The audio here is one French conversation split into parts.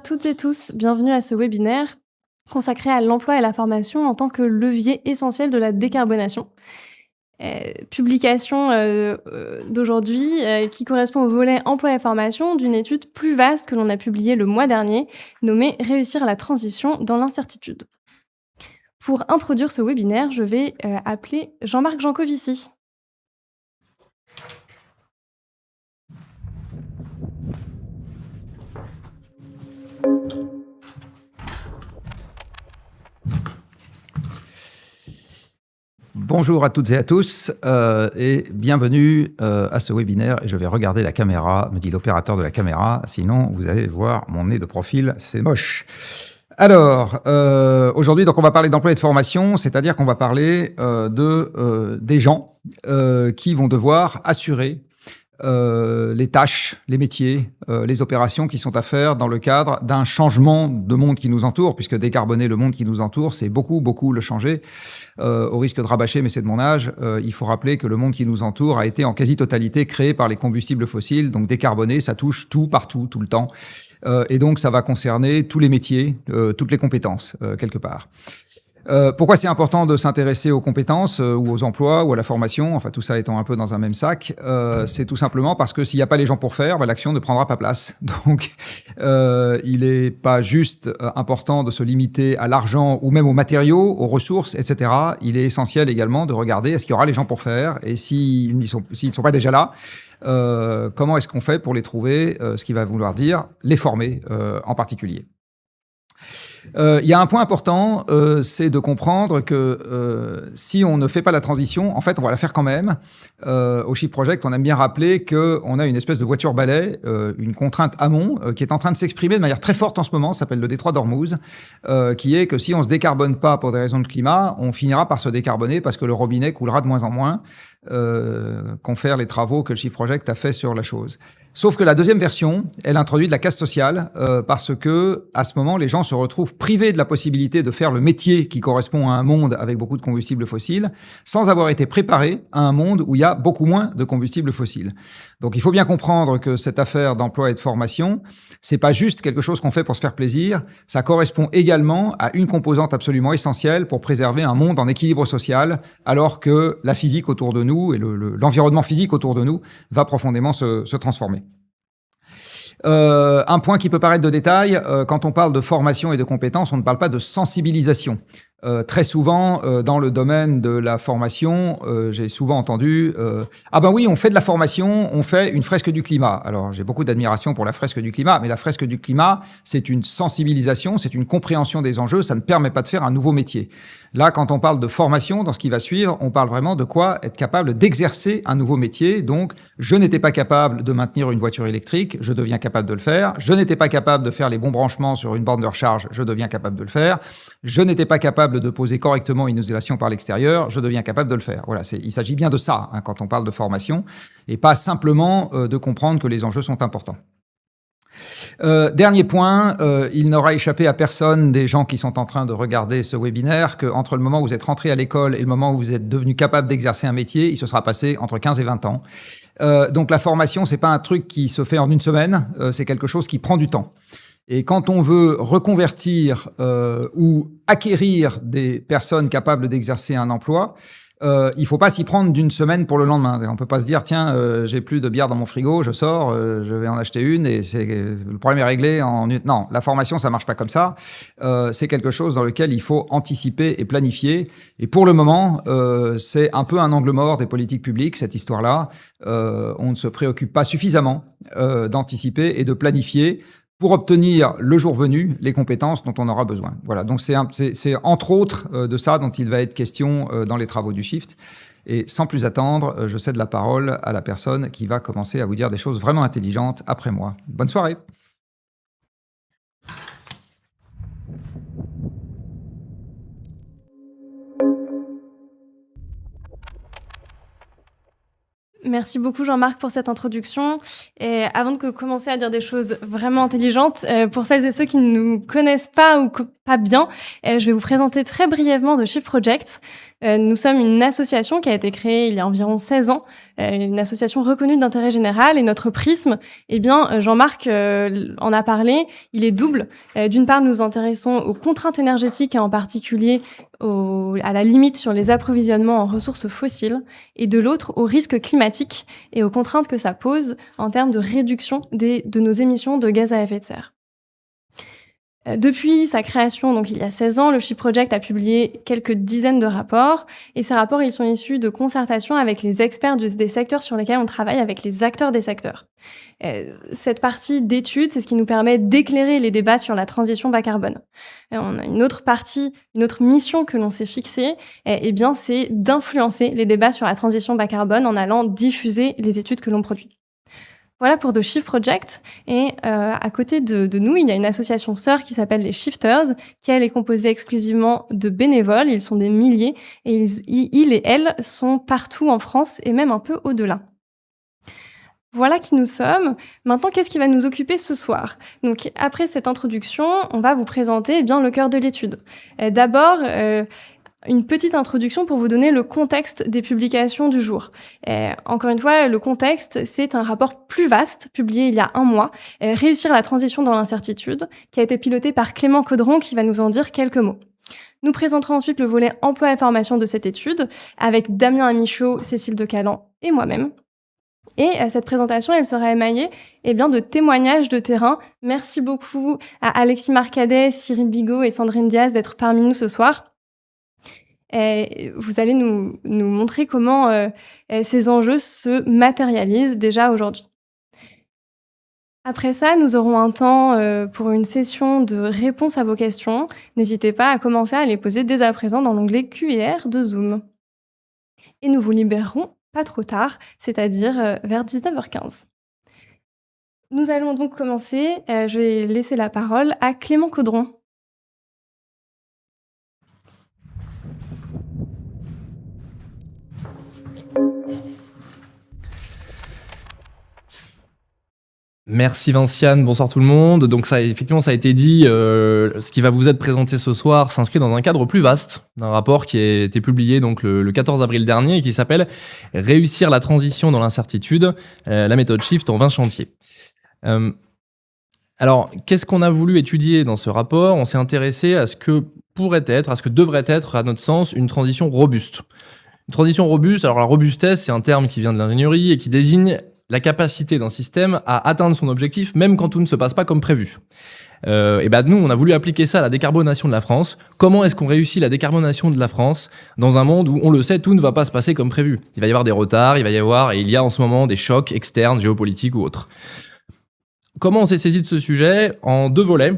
toutes et tous, bienvenue à ce webinaire consacré à l'emploi et la formation en tant que levier essentiel de la décarbonation. Publication d'aujourd'hui qui correspond au volet emploi et formation d'une étude plus vaste que l'on a publiée le mois dernier, nommée « Réussir la transition dans l'incertitude ». Pour introduire ce webinaire, je vais appeler Jean-Marc Jancovici. Bonjour à toutes et à tous et bienvenue à ce webinaire. Et je vais regarder la caméra, me dit l'opérateur de la caméra, sinon vous allez voir mon nez de profil, c'est moche. Alors, aujourd'hui, donc on va parler d'emploi et de formation, c'est-à-dire qu'on va parler des gens qui vont devoir assurer les tâches, les métiers, les opérations qui sont à faire dans le cadre d'un changement de monde qui nous entoure, puisque décarboner le monde qui nous entoure, c'est beaucoup le changer. Au risque de rabâcher, mais c'est de mon âge, il faut rappeler que le monde qui nous entoure a été en quasi-totalité créé par les combustibles fossiles, donc décarboner, ça touche tout, partout, tout le temps. Et donc, ça va concerner tous les métiers, toutes les compétences, quelque part. Pourquoi c'est important de s'intéresser aux compétences ou aux emplois ou à la formation, enfin tout ça étant un peu dans un même sac, c'est tout simplement parce que s'il n'y a pas les gens pour faire, l'action ne prendra pas place. Donc il n'est pas juste important de se limiter à l'argent ou même aux matériaux, aux ressources, etc. Il est essentiel également de regarder est-ce qu'il y aura les gens pour faire et s'ils ne sont pas déjà là, comment est-ce qu'on fait pour les trouver, ce qui va vouloir dire les former en particulier. Il y a un point important, c'est de comprendre que si on ne fait pas la transition, en fait, on va la faire quand même. Au Shift Project, on aime bien rappeler qu'on a une espèce de voiture-balai, une contrainte amont, qui est en train de s'exprimer de manière très forte en ce moment, ça s'appelle le détroit d'Ormuz, qui est que si on se décarbone pas pour des raisons de climat, on finira par se décarboner parce que le robinet coulera de moins en moins, confère les travaux que le Shift Project a fait sur la chose. Sauf que la deuxième version, elle introduit de la casse sociale parce que à ce moment, les gens se retrouvent privés de la possibilité de faire le métier qui correspond à un monde avec beaucoup de combustibles fossiles, sans avoir été préparés à un monde où il y a beaucoup moins de combustibles fossiles. Donc il faut bien comprendre que cette affaire d'emploi et de formation, c'est pas juste quelque chose qu'on fait pour se faire plaisir, ça correspond également à une composante absolument essentielle pour préserver un monde en équilibre social, alors que la physique autour de nous et l'environnement physique autour de nous va profondément se transformer. Un point qui peut paraître de détail, quand on parle de formation et de compétences, on ne parle pas de sensibilisation. Très souvent, dans le domaine de la formation, j'ai souvent entendu ah ben oui, on fait de la formation, on fait une fresque du climat. Alors, j'ai beaucoup d'admiration pour la fresque du climat, mais la fresque du climat, c'est une sensibilisation, c'est une compréhension des enjeux, ça ne permet pas de faire un nouveau métier. Là, quand on parle de formation, dans ce qui va suivre, on parle vraiment de quoi être capable d'exercer un nouveau métier. Donc, je n'étais pas capable de maintenir une voiture électrique, je deviens capable de le faire. Je n'étais pas capable de faire les bons branchements sur une borne de recharge, je deviens capable de le faire. Je n'étais pas capable de poser correctement une isolation par l'extérieur, je deviens capable de le faire. Voilà, il s'agit bien de ça quand on parle de formation, et pas simplement de comprendre que les enjeux sont importants. Dernier point, il n'aura échappé à personne des gens qui sont en train de regarder ce webinaire qu'entre le moment où vous êtes rentré à l'école et le moment où vous êtes devenu capable d'exercer un métier, il se sera passé entre 15 et 20 ans. Donc la formation, c'est pas un truc qui se fait en une semaine, c'est quelque chose qui prend du temps. Et quand on veut reconvertir ou acquérir des personnes capables d'exercer un emploi, il faut pas s'y prendre d'une semaine pour le lendemain. On peut pas se dire tiens, j'ai plus de bière dans mon frigo, je sors, je vais en acheter une et le problème est réglé en une. Non, la formation ça marche pas comme ça. C'est quelque chose dans lequel il faut anticiper et planifier. Et pour le moment, c'est un peu un angle mort des politiques publiques cette histoire-là. On ne se préoccupe pas suffisamment d'anticiper et de planifier pour obtenir, le jour venu, les compétences dont on aura besoin. Voilà, donc c'est entre autres de ça dont il va être question dans les travaux du Shift. Et sans plus attendre, je cède la parole à la personne qui va commencer à vous dire des choses vraiment intelligentes après moi. Bonne soirée. Merci beaucoup Jean-Marc pour cette introduction. Et avant de commencer à dire des choses vraiment intelligentes, pour celles et ceux qui ne nous connaissent pas ou pas bien, je vais vous présenter très brièvement The Shift Project. Nous sommes une association qui a été créée il y a environ 16 ans, une association reconnue d'intérêt général, et notre prisme, eh bien, Jean-Marc en a parlé, il est double. D'une part, nous nous intéressons aux contraintes énergétiques et en particulier à la limite sur les approvisionnements en ressources fossiles, et de l'autre, aux risques climatiques et aux contraintes que ça pose en termes de réduction de nos émissions de gaz à effet de serre. Depuis sa création, donc il y a 16 ans, le Shift Project a publié quelques dizaines de rapports, et ces rapports, ils sont issus de concertations avec les experts des secteurs sur lesquels on travaille, avec les acteurs des secteurs. Cette partie d'études, c'est ce qui nous permet d'éclairer les débats sur la transition bas carbone. On a une autre mission que l'on s'est fixée, eh bien, c'est d'influencer les débats sur la transition bas carbone en allant diffuser les études que l'on produit. Voilà pour The Shift Project. Et à côté de nous, il y a une association sœur qui s'appelle les Shifters, qui elle est composée exclusivement de bénévoles. Ils sont des milliers et ils et elles sont partout en France et même un peu au-delà. Voilà qui nous sommes. Maintenant, qu'est-ce qui va nous occuper ce soir? Donc, après cette introduction, on va vous présenter le cœur de l'étude. D'abord, une petite introduction pour vous donner le contexte des publications du jour. Encore une fois, le contexte, c'est un rapport plus vaste, publié il y a un mois, Réussir la transition dans l'incertitude, qui a été piloté par Clément Caudron, qui va nous en dire quelques mots. Nous présenterons ensuite le volet emploi et formation de cette étude, avec Damien Amichaud, Cécile Decaland et moi-même. Et cette présentation, elle sera émaillée de témoignages de terrain. Merci beaucoup à Alexis Marcadet, Cyril Bigot et Sandrine Diaz d'être parmi nous ce soir. Et vous allez nous montrer comment ces enjeux se matérialisent déjà aujourd'hui. Après ça, nous aurons un temps pour une session de réponse à vos questions. N'hésitez pas à commencer à les poser dès à présent dans l'onglet Q&R de Zoom. Et nous vous libérerons pas trop tard, c'est-à-dire vers 19h15. Nous allons donc commencer. Je vais laisser la parole à Clément Caudron. Merci Vinciane, bonsoir tout le monde. Donc ça a été dit, ce qui va vous être présenté ce soir s'inscrit dans un cadre plus vaste d'un rapport qui a été publié donc le 14 avril dernier et qui s'appelle « Réussir la transition dans l'incertitude, la méthode Shift en 20 chantiers ». Alors, qu'est-ce qu'on a voulu étudier dans ce rapport? On s'est intéressé à ce que devrait être, à notre sens, une transition robuste. Une transition robuste, alors la robustesse, c'est un terme qui vient de l'ingénierie et qui désigne la capacité d'un système à atteindre son objectif, même quand tout ne se passe pas comme prévu. Nous, on a voulu appliquer ça à la décarbonation de la France. Comment est-ce qu'on réussit la décarbonation de la France dans un monde où, on le sait, tout ne va pas se passer comme prévu? Il va y avoir des retards, il y a en ce moment des chocs externes, géopolitiques ou autres. Comment on s'est saisi de ce sujet? En 2 volets.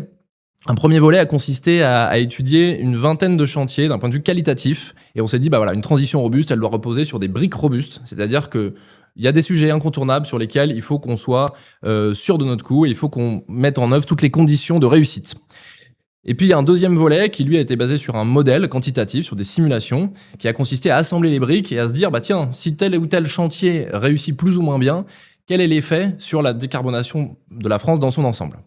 Un premier volet a consisté à étudier une vingtaine de chantiers d'un point de vue qualitatif. Et on s'est dit, une transition robuste, elle doit reposer sur des briques robustes. C'est-à-dire que il y a des sujets incontournables sur lesquels il faut qu'on soit sûr de notre coup et il faut qu'on mette en œuvre toutes les conditions de réussite. Et puis il y a un deuxième volet qui lui a été basé sur un modèle quantitatif, sur des simulations, qui a consisté à assembler les briques et à se dire, tiens, si tel ou tel chantier réussit plus ou moins bien, quel est l'effet sur la décarbonation de la France dans son ensemble?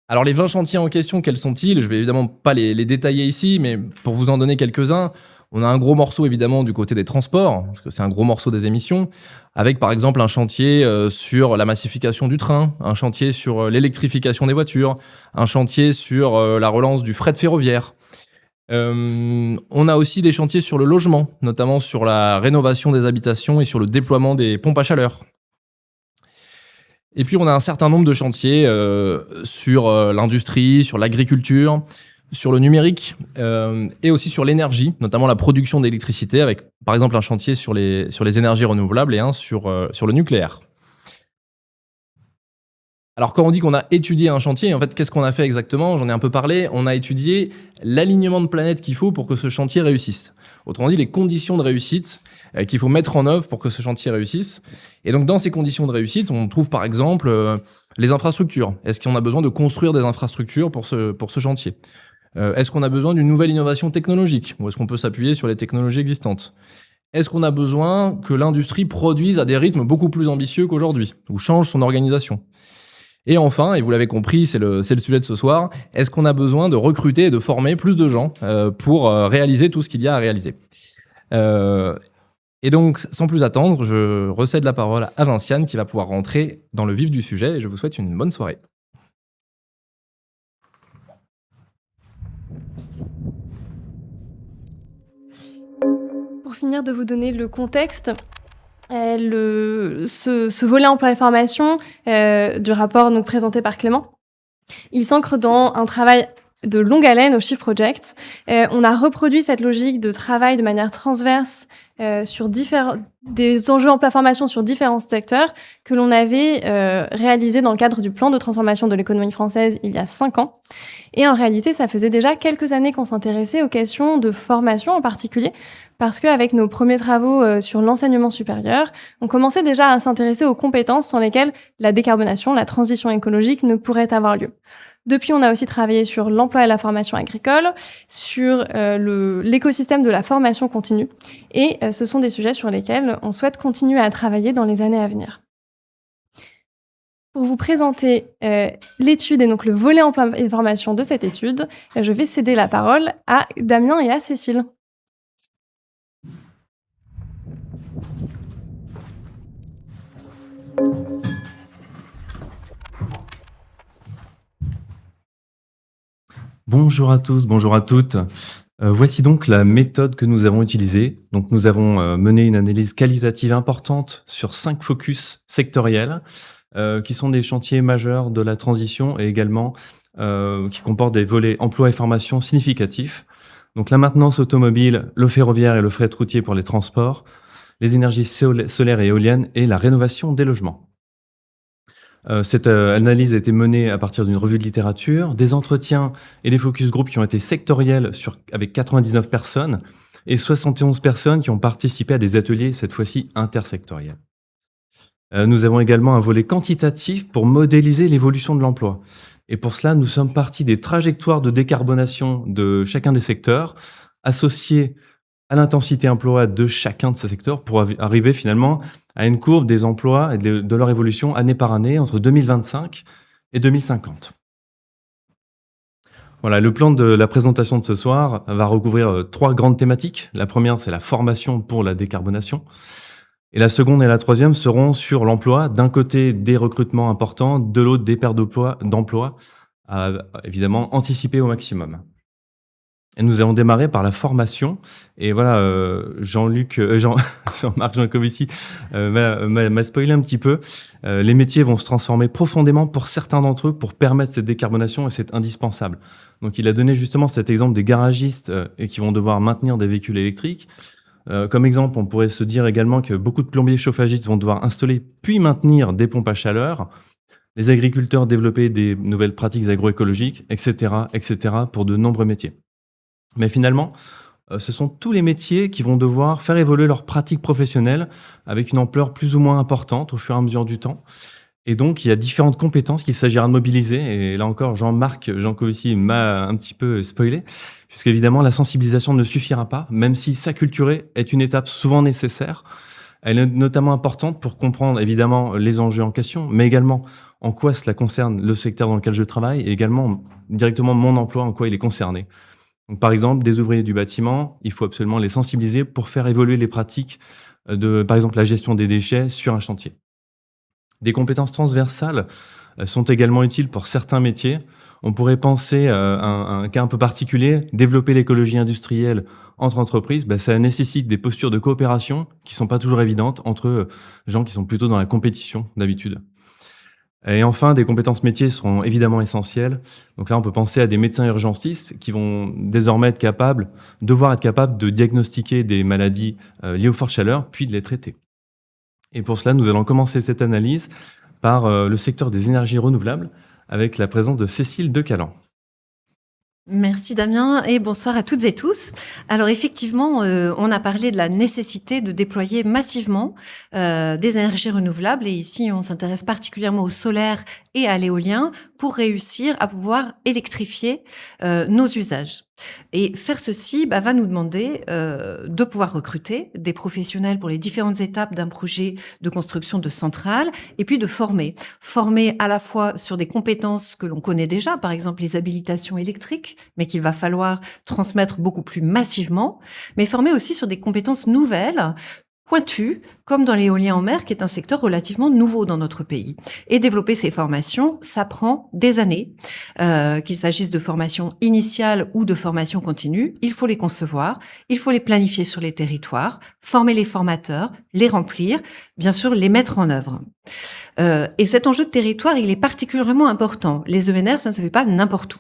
Alors les 20 chantiers en question, quels sont-ils? Je vais évidemment pas les détailler ici, mais pour vous en donner quelques-uns, on a un gros morceau évidemment du côté des transports, parce que c'est un gros morceau des émissions, avec par exemple un chantier sur la massification du train, un chantier sur l'électrification des voitures, un chantier sur la relance du fret ferroviaire. On a aussi des chantiers sur le logement, notamment sur la rénovation des habitations et sur le déploiement des pompes à chaleur. Et puis on a un certain nombre de chantiers sur l'industrie, sur l'agriculture, sur le numérique et aussi sur l'énergie, notamment la production d'électricité, avec par exemple un chantier sur les énergies renouvelables et un sur le nucléaire. Alors quand on dit qu'on a étudié un chantier, en fait qu'est-ce qu'on a fait exactement? J'en ai un peu parlé, on a étudié l'alignement de planètes qu'il faut pour que ce chantier réussisse. Autrement dit, les conditions de réussite qu'il faut mettre en œuvre pour que ce chantier réussisse. Et donc dans ces conditions de réussite, on trouve par exemple les infrastructures. Est-ce qu'on a besoin de construire des infrastructures pour ce chantier? Est-ce qu'on a besoin d'une nouvelle innovation technologique ou est-ce qu'on peut s'appuyer sur les technologies existantes? Est-ce qu'on a besoin que l'industrie produise à des rythmes beaucoup plus ambitieux qu'aujourd'hui ou change son organisation? Et enfin, et vous l'avez compris, c'est le sujet de ce soir, est-ce qu'on a besoin de recruter et de former plus de gens pour réaliser tout ce qu'il y a à réaliser Et donc, sans plus attendre, je recède la parole à Vinciane qui va pouvoir rentrer dans le vif du sujet et je vous souhaite une bonne soirée. Pour finir de vous donner le contexte, ce volet emploi et formation du rapport donc, présenté par Clément, il s'ancre dans un travail de longue haleine au Shift Project. On a reproduit cette logique de travail de manière transverse sur des enjeux emploi-formation sur différents secteurs que l'on avait réalisé dans le cadre du plan de transformation de l'économie française il y a 5 ans. Et en réalité, ça faisait déjà quelques années qu'on s'intéressait aux questions de formation en particulier, parce qu'avec nos premiers travaux sur l'enseignement supérieur, on commençait déjà à s'intéresser aux compétences sans lesquelles la décarbonation, la transition écologique ne pourrait avoir lieu. Depuis, on a aussi travaillé sur l'emploi et la formation agricole, sur l'écosystème de la formation continue. Et ce sont des sujets sur lesquels on souhaite continuer à travailler dans les années à venir. Pour vous présenter l'étude et donc le volet emploi et formation de cette étude, je vais céder la parole à Damien et à Cécile. Bonjour à tous, bonjour à toutes. Voici donc la méthode que nous avons utilisée. Donc nous avons mené une analyse qualitative importante sur 5 focus sectoriels qui sont des chantiers majeurs de la transition et également qui comportent des volets emploi et formation significatifs. Donc la maintenance automobile, le ferroviaire et le fret routier pour les transports, les énergies solaires et éoliennes et la rénovation des logements. Cette analyse a été menée à partir d'une revue de littérature, des entretiens et des focus group qui ont été sectoriels avec 99 personnes et 71 personnes qui ont participé à des ateliers, cette fois-ci intersectoriels. Nous avons également un volet quantitatif pour modéliser l'évolution de l'emploi. Et pour cela, nous sommes partis des trajectoires de décarbonation de chacun des secteurs, associés à l'intensité emploi de chacun de ces secteurs pour arriver finalement à une courbe des emplois et de leur évolution année par année entre 2025 et 2050. Voilà, le plan de la présentation de ce soir va recouvrir 3 grandes thématiques. La première, c'est la formation pour la décarbonation. Et la seconde et la troisième seront sur l'emploi. D'un côté, des recrutements importants, de l'autre, des pertes d'emploi à évidemment anticiper au maximum. Et nous allons démarrer par la formation. Et voilà, Jean-Marc Jancovici m'a spoilé un petit peu. Les métiers vont se transformer profondément pour certains d'entre eux pour permettre cette décarbonation et c'est indispensable. Donc il a donné justement cet exemple des garagistes et qui vont devoir maintenir des véhicules électriques. Comme exemple, on pourrait se dire également que beaucoup de plombiers chauffagistes vont devoir installer puis maintenir des pompes à chaleur. Les agriculteurs développer des nouvelles pratiques agroécologiques, etc., etc., pour de nombreux métiers. Mais finalement, ce sont tous les métiers qui vont devoir faire évoluer leurs pratiques professionnelles avec une ampleur plus ou moins importante au fur et à mesure du temps. Et donc, il y a différentes compétences qu'il s'agira de mobiliser. Et là encore, Jean-Marc Jancovici m'a un petit peu spoilé, puisqu'évidemment, la sensibilisation ne suffira pas, même si s'acculturer est une étape souvent nécessaire. Elle est notamment importante pour comprendre, évidemment, les enjeux en question, mais également en quoi cela concerne le secteur dans lequel je travaille et également directement mon emploi, en quoi il est concerné. Donc, par exemple, des ouvriers du bâtiment, il faut absolument les sensibiliser pour faire évoluer les pratiques de, par exemple, la gestion des déchets sur un chantier. Des compétences transversales sont également utiles pour certains métiers. On pourrait penser à un cas un peu particulier, développer l'écologie industrielle entre entreprises, ça nécessite des postures de coopération qui sont pas toujours évidentes entre gens qui sont plutôt dans la compétition d'habitude. Et enfin, des compétences métiers seront évidemment essentielles. Donc là, on peut penser à des médecins urgentistes qui vont désormais devoir être capables de diagnostiquer des maladies liées aux fortes chaleurs, puis de les traiter. Et pour cela, nous allons commencer cette analyse par le secteur des énergies renouvelables, avec la présence de Cécile Decalan. Merci Damien et bonsoir à toutes et tous. Alors effectivement, on a parlé de la nécessité de déployer massivement des énergies renouvelables et ici on s'intéresse particulièrement au solaire et à l'éolien pour réussir à pouvoir électrifier nos usages. Et faire ceci va nous demander de pouvoir recruter des professionnels pour les différentes étapes d'un projet de construction de centrale et puis de former. Former à la fois sur des compétences que l'on connaît déjà, par exemple les habilitations électriques, mais qu'il va falloir transmettre beaucoup plus massivement, mais former aussi sur des compétences nouvelles, pointues, comme dans l'éolien en mer, qui est un secteur relativement nouveau dans notre pays. Et développer ces formations, ça prend des années. Qu'il s'agisse de formation initiale ou de formation continue, il faut les concevoir, il faut les planifier sur les territoires, former les formateurs, les remplir, bien sûr les mettre en œuvre. Et cet enjeu de territoire, il est particulièrement important. Les ENR, ça ne se fait pas n'importe où.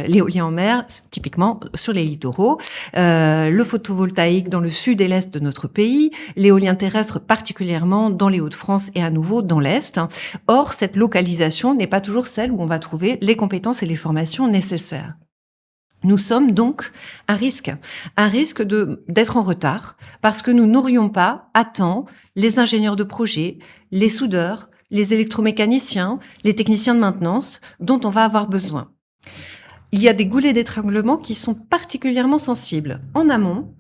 L'éolien en mer, typiquement sur les littoraux, le photovoltaïque dans le sud et l'est de notre pays, l'éolien terrestre particulièrement dans les Hauts-de-France et à nouveau dans l'est. Or, cette localisation n'est pas toujours celle où on va trouver les compétences et les formations nécessaires. Nous sommes donc à risque d'être en retard parce que nous n'aurions pas à temps les ingénieurs de projet, les soudeurs, les électromécaniciens, les techniciens de maintenance dont on va avoir besoin. Il y a des goulets d'étranglement qui sont particulièrement sensibles. En amont,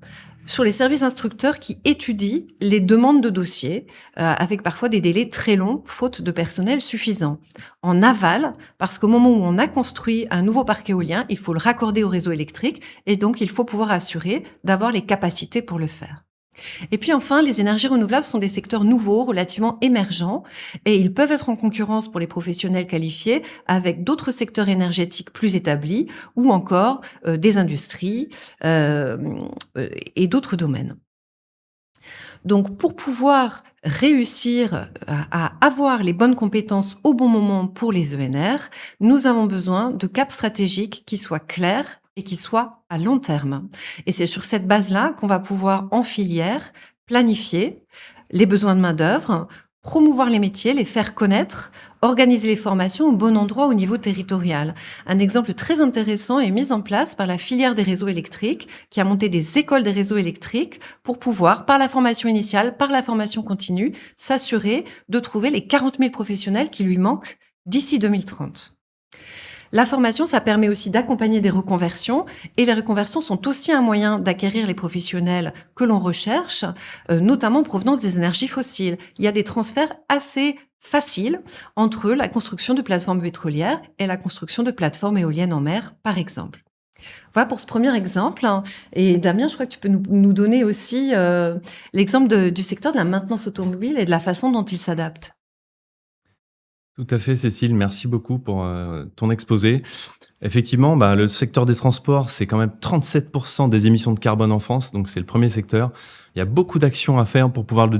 sur les services instructeurs qui étudient les demandes de dossiers, avec parfois des délais très longs, faute de personnel suffisant. En aval, parce qu'au moment où on a construit un nouveau parc éolien, il faut le raccorder au réseau électrique, et donc il faut pouvoir assurer d'avoir les capacités pour le faire. Et puis enfin, les énergies renouvelables sont des secteurs nouveaux, relativement émergents, et ils peuvent être en concurrence pour les professionnels qualifiés avec d'autres secteurs énergétiques plus établis ou encore des industries et d'autres domaines. Donc, pour pouvoir réussir à avoir les bonnes compétences au bon moment pour les ENR, nous avons besoin de caps stratégiques qui soient clairs et qui soient à long terme. Et c'est sur cette base-là qu'on va pouvoir, en filière, planifier les besoins de main-d'œuvre, promouvoir les métiers, les faire connaître, organiser les formations au bon endroit au niveau territorial. Un exemple très intéressant est mis en place par la filière des réseaux électriques, qui a monté des écoles des réseaux électriques pour pouvoir, par la formation initiale, par la formation continue, s'assurer de trouver les 40 000 professionnels qui lui manquent d'ici 2030. La formation, ça permet aussi d'accompagner des reconversions, et les reconversions sont aussi un moyen d'acquérir les professionnels que l'on recherche, notamment en provenance des énergies fossiles. Il y a des transferts assez faciles entre la construction de plateformes pétrolières et la construction de plateformes éoliennes en mer, par exemple. Voilà pour ce premier exemple. Et Damien, je crois que tu peux nous donner aussi l'exemple du secteur de la maintenance automobile et de la façon dont il s'adapte. Tout à fait, Cécile. Merci beaucoup pour ton exposé. Effectivement, le secteur des transports, c'est quand même 37% des émissions de carbone en France, donc c'est le premier secteur. Il y a beaucoup d'actions à faire pour pouvoir le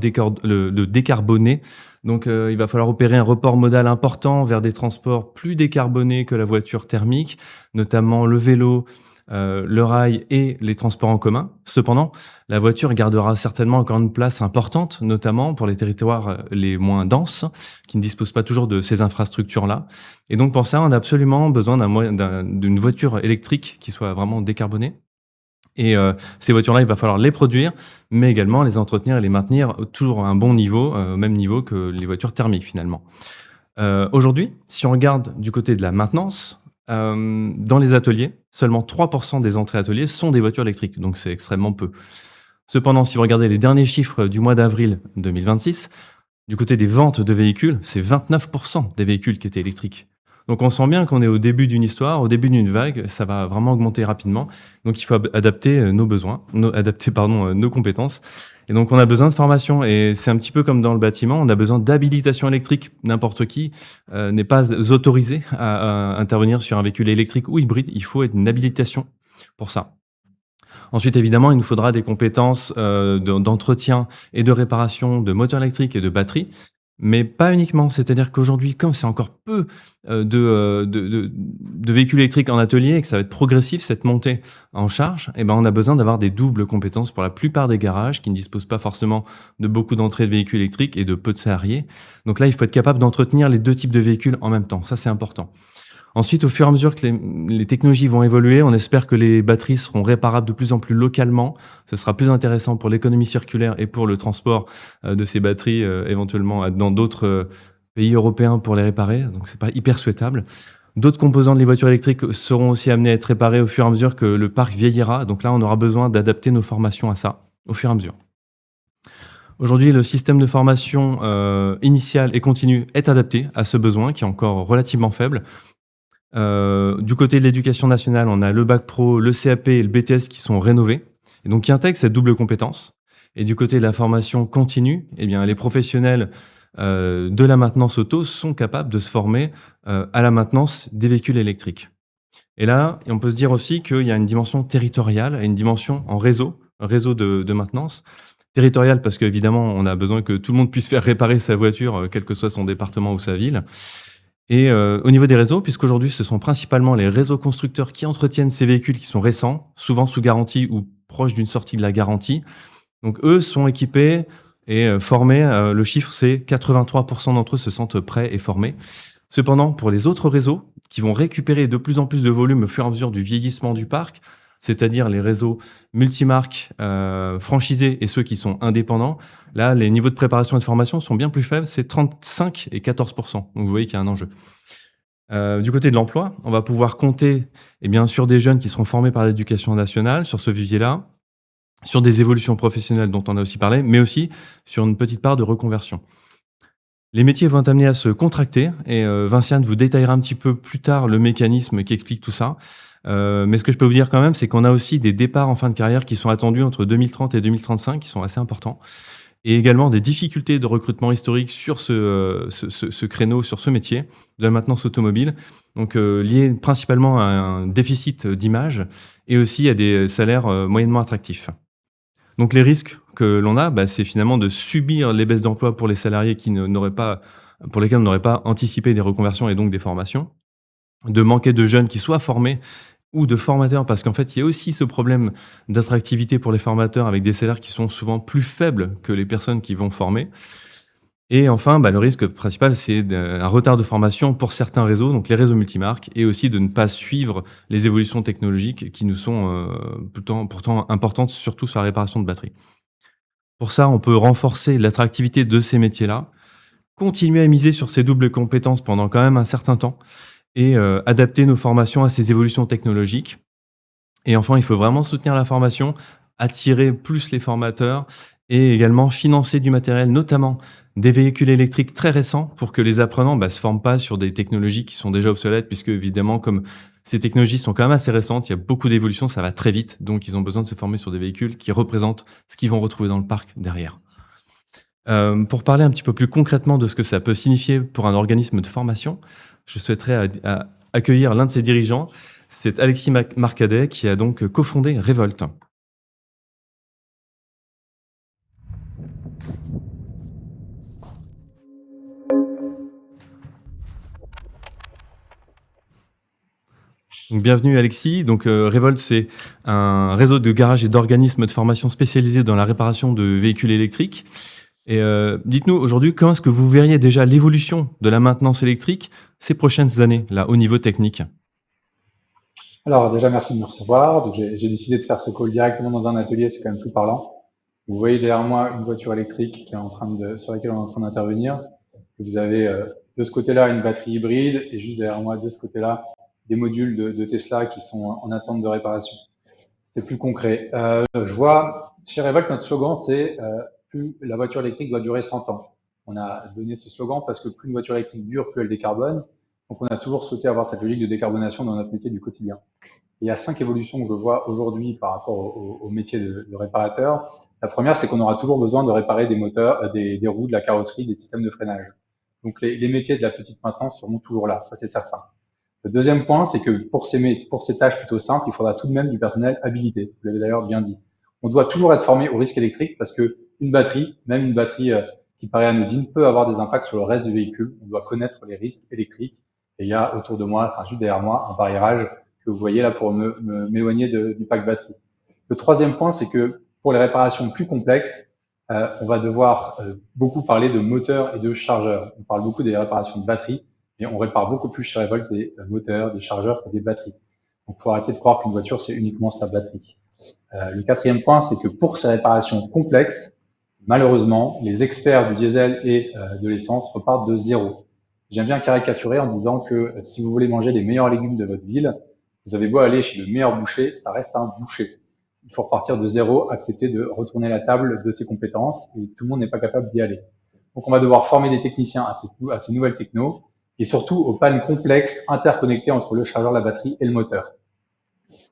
décarboner. Donc, il va falloir opérer un report modal important vers des transports plus décarbonés que la voiture thermique, notamment le vélo, le rail et les transports en commun. Cependant, la voiture gardera certainement encore une place importante, notamment pour les territoires les moins denses, qui ne disposent pas toujours de ces infrastructures-là. Et donc pour ça, on a absolument besoin d'une voiture électrique qui soit vraiment décarbonée. Et ces voitures-là, il va falloir les produire, mais également les entretenir et les maintenir toujours à un bon niveau, au même niveau que les voitures thermiques finalement. Aujourd'hui, si on regarde du côté de la maintenance, dans les ateliers, seulement 3% des entrées ateliers sont des voitures électriques, donc c'est extrêmement peu. Cependant, si vous regardez les derniers chiffres du mois d'avril 2026, du côté des ventes de véhicules, c'est 29% des véhicules qui étaient électriques. Donc on sent bien qu'on est au début d'une histoire, au début d'une vague, ça va vraiment augmenter rapidement. Donc il faut adapter nos besoins, nos compétences. Et donc on a besoin de formation, et c'est un petit peu comme dans le bâtiment, on a besoin d'habilitation électrique. N'importe qui n'est pas autorisé à intervenir sur un véhicule électrique ou hybride, il faut une habilitation pour ça. Ensuite, évidemment, il nous faudra des compétences d'entretien et de réparation de moteurs électriques et de batteries, mais pas uniquement. C'est-à-dire qu'aujourd'hui, comme c'est encore peu de véhicules électriques en atelier et que ça va être progressif, cette montée en charge, on a besoin d'avoir des doubles compétences pour la plupart des garages qui ne disposent pas forcément de beaucoup d'entrées de véhicules électriques et de peu de salariés. Donc là, il faut être capable d'entretenir les deux types de véhicules en même temps. Ça, c'est important. Ensuite, au fur et à mesure que les technologies vont évoluer, on espère que les batteries seront réparables de plus en plus localement. Ce sera plus intéressant pour l'économie circulaire et pour le transport de ces batteries éventuellement dans d'autres pays européens pour les réparer. Donc, c'est pas hyper souhaitable. D'autres composants des voitures électriques seront aussi amenés à être réparés au fur et à mesure que le parc vieillira. Donc là, on aura besoin d'adapter nos formations à ça au fur et à mesure. Aujourd'hui, le système de formation initiale et continue est adapté à ce besoin qui est encore relativement faible. Du côté de l'éducation nationale, on a le bac pro, le CAP et le BTS qui sont rénovés et donc qui intègrent cette double compétence. Et du côté de la formation continue, eh bien, les professionnels de la maintenance auto sont capables de se former à la maintenance des véhicules électriques. Et là, on peut se dire aussi qu'il y a une dimension territoriale et une dimension en réseau, un réseau de maintenance. Territoriale parce qu'évidemment, on a besoin que tout le monde puisse faire réparer sa voiture, quel que soit son département ou sa ville. Et au niveau des réseaux, puisqu'aujourd'hui, ce sont principalement les réseaux constructeurs qui entretiennent ces véhicules qui sont récents, souvent sous garantie ou proches d'une sortie de la garantie. Donc eux sont équipés et formés. Le chiffre, c'est 83% d'entre eux se sentent prêts et formés. Cependant, pour les autres réseaux, qui vont récupérer de plus en plus de volume au fur et à mesure du vieillissement du parc, c'est-à-dire les réseaux multimarques, franchisés et ceux qui sont indépendants, là, les niveaux de préparation et de formation sont bien plus faibles, c'est 35 et 14%. Donc vous voyez qu'il y a un enjeu. Du côté de l'emploi, on va pouvoir compter sur des jeunes qui seront formés par l'éducation nationale, sur ce vivier-là, sur des évolutions professionnelles dont on a aussi parlé, mais aussi sur une petite part de reconversion. Les métiers vont être amenés à se contracter et Vinciane vous détaillera un petit peu plus tard le mécanisme qui explique tout ça. Mais ce que je peux vous dire quand même, c'est qu'on a aussi des départs en fin de carrière qui sont attendus entre 2030 et 2035, qui sont assez importants. Et également des difficultés de recrutement historique sur ce créneau, sur ce métier de la maintenance automobile. Donc lié principalement à un déficit d'image et aussi à des salaires moyennement attractifs. Donc les risques que l'on a, c'est finalement de subir les baisses d'emploi pour les salariés pour lesquels on n'aurait pas anticipé des reconversions et donc des formations, de manquer de jeunes qui soient formés ou de formateurs, parce qu'en fait, il y a aussi ce problème d'attractivité pour les formateurs avec des salaires qui sont souvent plus faibles que les personnes qui vont former. Et enfin, le risque principal, c'est un retard de formation pour certains réseaux, donc les réseaux multimarques, et aussi de ne pas suivre les évolutions technologiques qui nous sont pourtant importantes, surtout sur la réparation de batteries. Pour ça, on peut renforcer l'attractivité de ces métiers-là, continuer à miser sur ces doubles compétences pendant quand même un certain temps, et adapter nos formations à ces évolutions technologiques. Et enfin, il faut vraiment soutenir la formation, attirer plus les formateurs et également financer du matériel, notamment des véhicules électriques très récents pour que les apprenants se forment pas sur des technologies qui sont déjà obsolètes, puisque évidemment, comme ces technologies sont quand même assez récentes, il y a beaucoup d'évolutions, ça va très vite, donc ils ont besoin de se former sur des véhicules qui représentent ce qu'ils vont retrouver dans le parc derrière. Pour parler un petit peu plus concrètement de ce que ça peut signifier pour un organisme de formation, je souhaiterais accueillir l'un de ses dirigeants, c'est Alexis Marcadet, qui a donc cofondé Revolt. Donc, bienvenue Alexis. Donc Revolt, c'est un réseau de garages et d'organismes de formation spécialisés dans la réparation de véhicules électriques. Et dites-nous aujourd'hui, comment est-ce que vous verriez déjà l'évolution de la maintenance électrique ces prochaines années, là, au niveau technique? Alors déjà, merci de me recevoir. Donc, j'ai décidé de faire ce call directement dans un atelier, c'est quand même plus parlant. Vous voyez derrière moi une voiture électrique qui est sur laquelle on est en train d'intervenir. Vous avez de ce côté-là une batterie hybride et juste derrière moi, de ce côté-là, des modules de Tesla qui sont en attente de réparation. C'est plus concret. Je vois, chez Revolt, notre slogan, c'est plus la voiture électrique doit durer 100 ans. On a donné ce slogan parce que plus une voiture électrique dure, plus elle décarbone. Donc, on a toujours souhaité avoir cette logique de décarbonation dans notre métier du quotidien. Et il y a 5 évolutions que je vois aujourd'hui par rapport au métier de réparateur. La première, c'est qu'on aura toujours besoin de réparer des moteurs, des roues, de la carrosserie, des systèmes de freinage. Donc, les métiers de la petite maintenance seront toujours là, ça c'est certain. Le deuxième point, c'est que pour ces tâches plutôt simples, il faudra tout de même du personnel habilité. Vous l'avez d'ailleurs bien dit. On doit toujours être formé au risque électrique parce que une batterie, même une batterie qui paraît anodine, peut avoir des impacts sur le reste du véhicule. On doit connaître les risques électriques. Et il y a autour de moi, enfin juste derrière moi, un barriérage que vous voyez là pour m'éloigner du pack batterie. Le troisième point, c'est que pour les réparations plus complexes, on va devoir beaucoup parler de moteurs et de chargeurs. On parle beaucoup des réparations de batteries, mais on répare beaucoup plus chez Revolt des moteurs, des chargeurs que des batteries. Donc, il faut arrêter de croire qu'une voiture, c'est uniquement sa batterie. Le quatrième point, c'est que pour ces réparations complexes, malheureusement, les experts du diesel et de l'essence repartent de zéro. J'aime bien caricaturer en disant que si vous voulez manger les meilleurs légumes de votre ville, vous avez beau aller chez le meilleur boucher, ça reste un boucher. Il faut repartir de zéro, accepter de retourner la table de ses compétences et tout le monde n'est pas capable d'y aller. Donc on va devoir former des techniciens à ces nouvelles technos et surtout aux pannes complexes interconnectées entre le chargeur, la batterie et le moteur.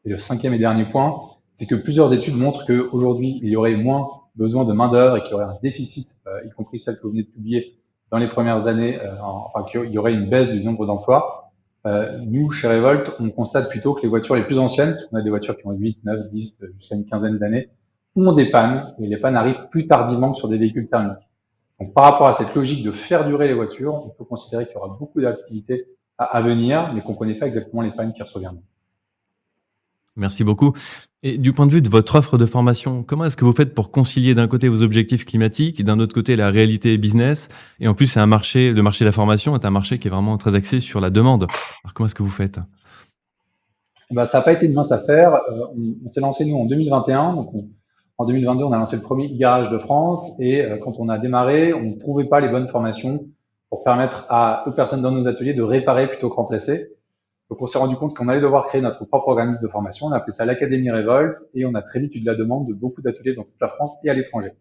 Et le cinquième et dernier point, c'est que plusieurs études montrent qu'aujourd'hui, il y aurait moins besoin de main-d'œuvre et qu'il y aurait un déficit, y compris celle que vous venez de publier dans les premières années, enfin qu'il y aurait une baisse du nombre d'emplois. Nous, chez Revolt, on constate plutôt que les voitures les plus anciennes, parce qu'on a des voitures qui ont 8, 9, 10, jusqu'à une quinzaine d'années, ont des pannes, et les pannes arrivent plus tardivement que sur des véhicules thermiques. Donc, par rapport à cette logique de faire durer les voitures, on peut considérer qu'il y aura beaucoup d'activités à venir, mais qu'on ne connaît pas exactement les pannes qui reviendront. Merci beaucoup. Et du point de vue de votre offre de formation, comment est-ce que vous faites pour concilier d'un côté vos objectifs climatiques et d'un autre côté la réalité business? Et en plus, c'est le marché de la formation est un marché qui est vraiment très axé sur la demande. Alors comment est-ce que vous faites? Ça n'a pas été une mince affaire. On s'est lancé, nous, en 2021. Donc en 2022, on a lancé le premier e-garage de France. Et quand on a démarré, on ne trouvait pas les bonnes formations pour permettre aux personnes dans nos ateliers de réparer plutôt que remplacer. Donc, on s'est rendu compte qu'on allait devoir créer notre propre organisme de formation. On a appelé ça l'Académie Revolt et on a très vite eu de la demande de beaucoup d'ateliers dans toute la France et à l'étranger.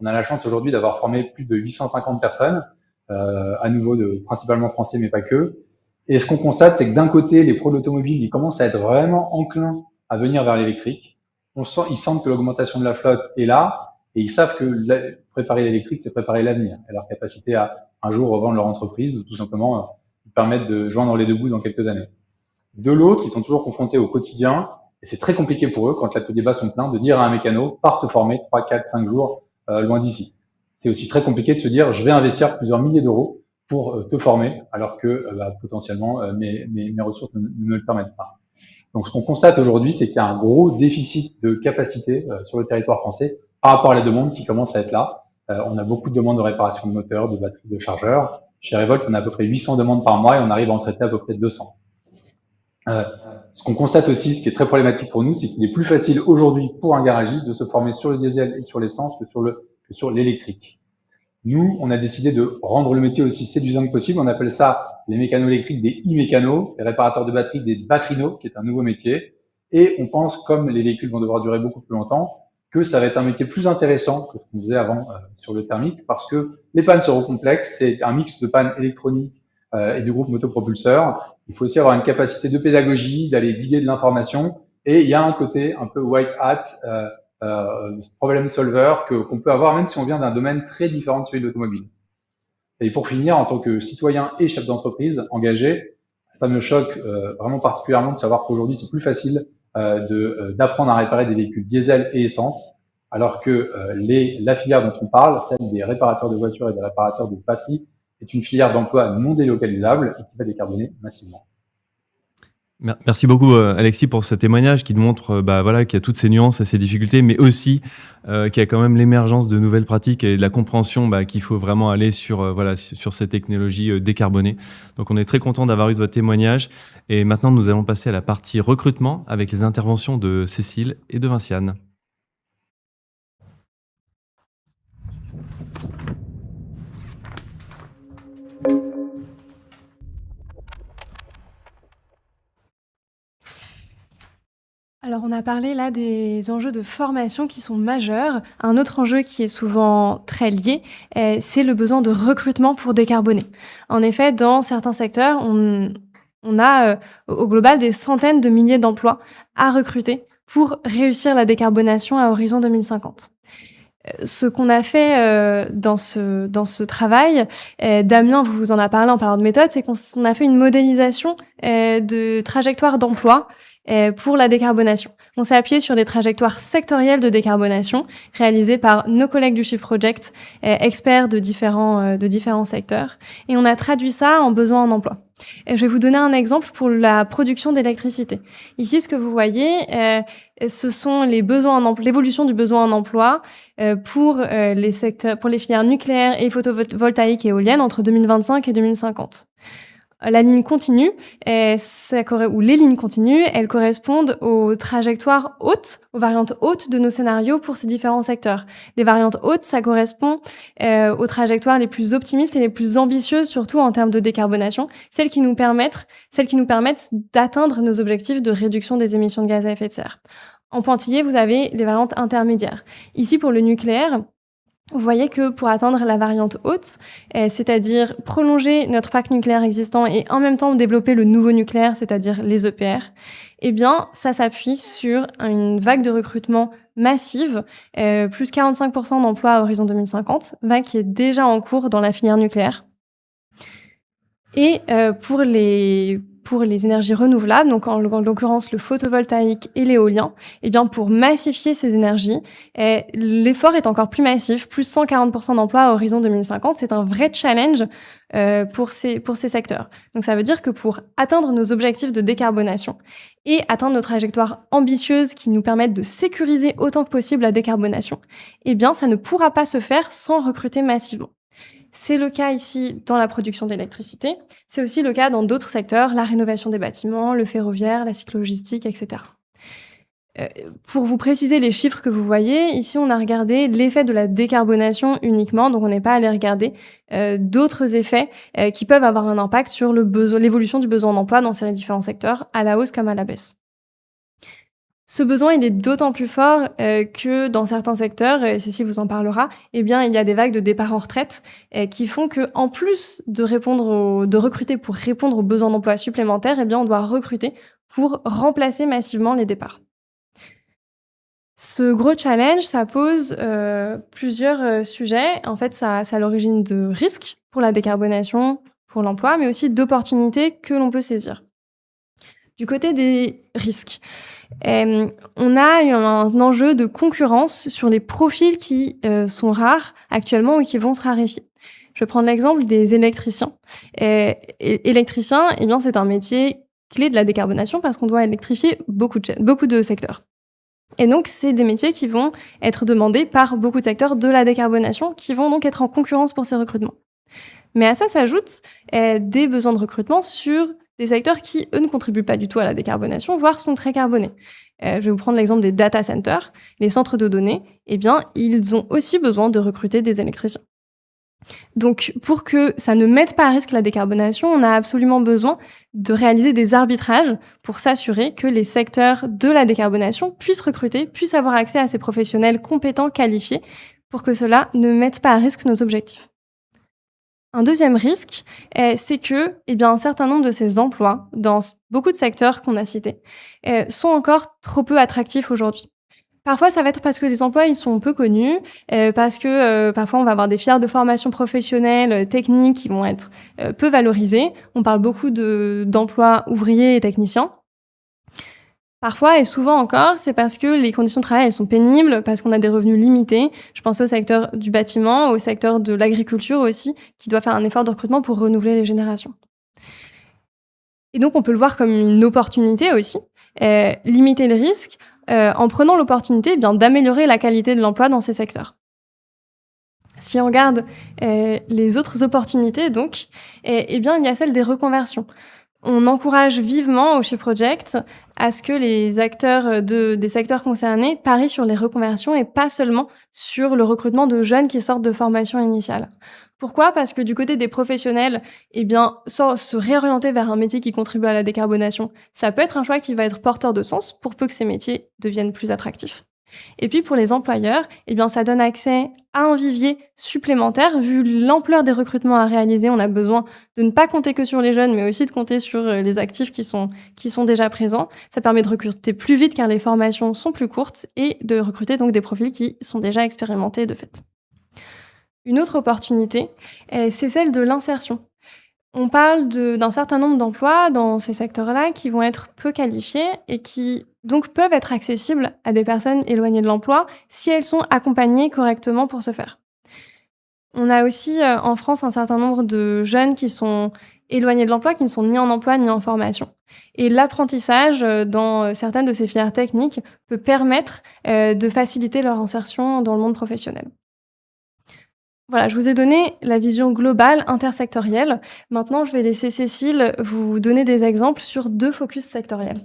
On a la chance aujourd'hui d'avoir formé plus de 850 personnes, à nouveau principalement français, mais pas que. Et ce qu'on constate, c'est que d'un côté, les pros de l'automobile, ils commencent à être vraiment enclins à venir vers l'électrique. Ils sentent que l'augmentation de la flotte est là et ils savent que préparer l'électrique, c'est préparer l'avenir et leur capacité à un jour revendre leur entreprise ou tout simplement permettre de joindre les deux bouts dans quelques années. De l'autre, ils sont toujours confrontés au quotidien et c'est très compliqué pour eux, quand l'atelier bat son plein, de dire à un mécano, pars te former 3, 4, 5 jours loin d'ici. C'est aussi très compliqué de se dire, je vais investir plusieurs milliers d'euros pour te former, alors que potentiellement mes ressources ne me le permettent pas. Donc ce qu'on constate aujourd'hui, c'est qu'il y a un gros déficit de capacité sur le territoire français par rapport à la demande qui commence à être là. On a beaucoup de demandes de réparation de moteurs, de batteries, de chargeurs. Chez Revolt, on a à peu près 800 demandes par mois et on arrive à en traiter à peu près 200. Ce qu'on constate aussi, ce qui est très problématique pour nous, c'est qu'il est plus facile aujourd'hui pour un garagiste de se former sur le diesel et sur l'essence que sur l'électrique. Nous, on a décidé de rendre le métier aussi séduisant que possible. On appelle ça les mécanos électriques des e-mécanos, les réparateurs de batteries des battrinos, qui est un nouveau métier. Et on pense, comme les véhicules vont devoir durer beaucoup plus longtemps, que ça va être un métier plus intéressant que ce qu'on faisait avant sur le thermique, parce que les pannes seront complexes. C'est un mix de pannes électroniques et du groupe motopropulseur. Il faut aussi avoir une capacité de pédagogie, d'aller diguer de l'information. Et il y a un côté un peu white hat, problem solver qu'on peut avoir même si on vient d'un domaine très différent de celui de l'automobile. Et pour finir, en tant que citoyen et chef d'entreprise engagé, ça me choque vraiment particulièrement de savoir qu'aujourd'hui c'est plus facile d'apprendre à réparer des véhicules diesel et essence, alors que la filière dont on parle, celle des réparateurs de voitures et des réparateurs de batteries, est une filière d'emploi non délocalisable et qui va décarboner massivement. Merci beaucoup Alexis pour ce témoignage qui montre qu'il y a toutes ces nuances et ces difficultés, mais aussi qu'il y a quand même l'émergence de nouvelles pratiques et de la compréhension qu'il faut vraiment aller sur ces technologies décarbonées. Donc on est très content d'avoir eu votre témoignage et maintenant nous allons passer à la partie recrutement avec les interventions de Cécile et de Vinciane. Alors on a parlé là des enjeux de formation qui sont majeurs. Un autre enjeu qui est souvent très lié, c'est le besoin de recrutement pour décarboner. En effet, dans certains secteurs, on a au global des centaines de milliers d'emplois à recruter pour réussir la décarbonation à horizon 2050. Ce qu'on a fait dans ce travail, Damien vous en a parlé en parlant de méthode, c'est qu'on a fait une modélisation de trajectoires d'emploi pour la décarbonation. On s'est appuyé sur des trajectoires sectorielles de décarbonation réalisées par nos collègues du Shift Project, experts de différents secteurs, et on a traduit ça en besoins en emploi. Je vais vous donner un exemple pour la production d'électricité. Ici, ce que vous voyez, ce sont les besoins en emploi, l'évolution du besoin en emploi pour les secteurs, pour les filières nucléaires et photovoltaïques et éoliennes entre 2025 et 2050. La ligne continue, ou les lignes continues, elles correspondent aux trajectoires hautes, aux variantes hautes de nos scénarios pour ces différents secteurs. Les variantes hautes, ça correspond aux trajectoires les plus optimistes et les plus ambitieuses, surtout en termes de décarbonation, celles qui nous permettent d'atteindre nos objectifs de réduction des émissions de gaz à effet de serre. En pointillé, vous avez les variantes intermédiaires. Ici, pour le nucléaire, vous voyez que pour atteindre la variante haute, c'est-à-dire prolonger notre parc nucléaire existant et en même temps développer le nouveau nucléaire, c'est-à-dire les EPR, eh bien, ça s'appuie sur une vague de recrutement massive, plus 45% d'emplois à horizon 2050, vague qui est déjà en cours dans la filière nucléaire. Et pour les énergies renouvelables, donc en l'occurrence le photovoltaïque et l'éolien, eh bien pour massifier ces énergies, l'effort est encore plus massif, plus 140% d'emplois à horizon 2050. C'est un vrai challenge pour ces secteurs. Donc ça veut dire que pour atteindre nos objectifs de décarbonation et atteindre nos trajectoires ambitieuses qui nous permettent de sécuriser autant que possible la décarbonation, eh bien ça ne pourra pas se faire sans recruter massivement. C'est le cas ici dans la production d'électricité. C'est aussi le cas dans d'autres secteurs, la rénovation des bâtiments, le ferroviaire, la cyclogistique, etc. Pour vous préciser les chiffres que vous voyez, ici on a regardé l'effet de la décarbonation uniquement, donc on n'est pas allé regarder d'autres effets qui peuvent avoir un impact sur l'évolution du besoin d'emploi dans ces différents secteurs, à la hausse comme à la baisse. Ce besoin, il est d'autant plus fort que dans certains secteurs, et Cécile vous en parlera, eh bien, il y a des vagues de départ en retraite qui font que, en plus de recruter pour répondre aux besoins d'emploi supplémentaires, eh bien, on doit recruter pour remplacer massivement les départs. Ce gros challenge, ça pose plusieurs sujets. En fait, ça a l'origine de risques pour la décarbonation, pour l'emploi, mais aussi d'opportunités que l'on peut saisir. Du côté des risques, on a un enjeu de concurrence sur les profils qui sont rares actuellement ou qui vont se raréfier. Je vais prendre l'exemple des électriciens. Électricien, eh bien, c'est un métier clé de la décarbonation parce qu'on doit électrifier beaucoup de secteurs. Et donc, c'est des métiers qui vont être demandés par beaucoup de secteurs de la décarbonation, qui vont donc être en concurrence pour ces recrutements. Mais à ça s'ajoutent des besoins de recrutement sur des secteurs qui, eux, ne contribuent pas du tout à la décarbonation, voire sont très carbonés. Je vais vous prendre l'exemple des data centers, les centres de données. Eh bien, ils ont aussi besoin de recruter des électriciens. Donc, pour que ça ne mette pas à risque la décarbonation, on a absolument besoin de réaliser des arbitrages pour s'assurer que les secteurs de la décarbonation puissent recruter, puissent avoir accès à ces professionnels compétents, qualifiés, pour que cela ne mette pas à risque nos objectifs. Un deuxième risque, c'est que un certain nombre de ces emplois, dans beaucoup de secteurs qu'on a cités, sont encore trop peu attractifs aujourd'hui. Parfois, ça va être parce que les emplois ils sont peu connus, parce que parfois on va avoir des filières de formation professionnelle, techniques qui vont être peu valorisées. On parle beaucoup d'emplois ouvriers et techniciens. Parfois, et souvent encore, c'est parce que les conditions de travail elles sont pénibles, parce qu'on a des revenus limités. Je pense au secteur du bâtiment, au secteur de l'agriculture aussi, qui doit faire un effort de recrutement pour renouveler les générations. Et donc, on peut le voir comme une opportunité aussi, limiter le risque, en prenant l'opportunité d'améliorer la qualité de l'emploi dans ces secteurs. Si on regarde les autres opportunités, donc, il y a celle des reconversions. On encourage vivement au Shift Project à ce que les acteurs des secteurs concernés parient sur les reconversions et pas seulement sur le recrutement de jeunes qui sortent de formation initiale. Pourquoi ? Parce que du côté des professionnels, se réorienter vers un métier qui contribue à la décarbonation, ça peut être un choix qui va être porteur de sens pour peu que ces métiers deviennent plus attractifs. Et puis pour les employeurs, ça donne accès à un vivier supplémentaire. Vu l'ampleur des recrutements à réaliser, on a besoin de ne pas compter que sur les jeunes, mais aussi de compter sur les actifs qui sont déjà présents. Ça permet de recruter plus vite car les formations sont plus courtes et de recruter donc des profils qui sont déjà expérimentés de fait. Une autre opportunité, c'est celle de l'insertion. On parle d'un certain nombre d'emplois dans ces secteurs-là qui vont être peu qualifiés et qui donc peuvent être accessibles à des personnes éloignées de l'emploi si elles sont accompagnées correctement pour ce faire. On a aussi en France un certain nombre de jeunes qui sont éloignés de l'emploi, qui ne sont ni en emploi ni en formation. Et l'apprentissage dans certaines de ces filières techniques peut permettre de faciliter leur insertion dans le monde professionnel. Voilà, je vous ai donné la vision globale, intersectorielle. Maintenant, je vais laisser Cécile vous donner des exemples sur 2 focus sectoriels.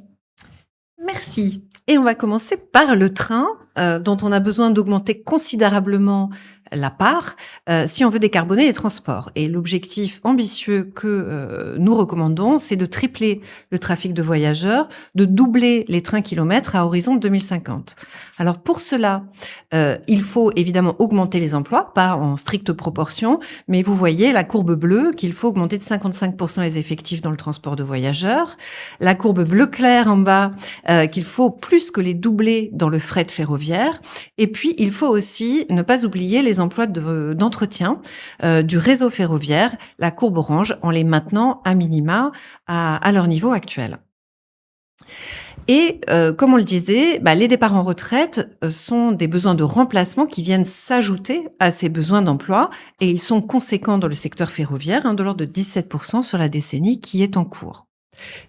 Merci. Et on va commencer par le train, dont on a besoin d'augmenter considérablement la part si on veut décarboner les transports. Et l'objectif ambitieux que nous recommandons, c'est de tripler le trafic de voyageurs, de doubler les trains kilomètres à horizon 2050. Alors pour cela, il faut évidemment augmenter les emplois, pas en stricte proportion, mais vous voyez la courbe bleue qu'il faut augmenter de 55% les effectifs dans le transport de voyageurs, la courbe bleu clair en bas qu'il faut plus que les doubler dans le fret ferroviaire, et puis il faut aussi ne pas oublier les emplois d'entretien du réseau ferroviaire, la courbe orange, en les maintenant à minima à leur niveau actuel. Et comme on le disait, les départs en retraite sont des besoins de remplacement qui viennent s'ajouter à ces besoins d'emploi, et ils sont conséquents dans le secteur ferroviaire, de l'ordre de 17% sur la décennie qui est en cours.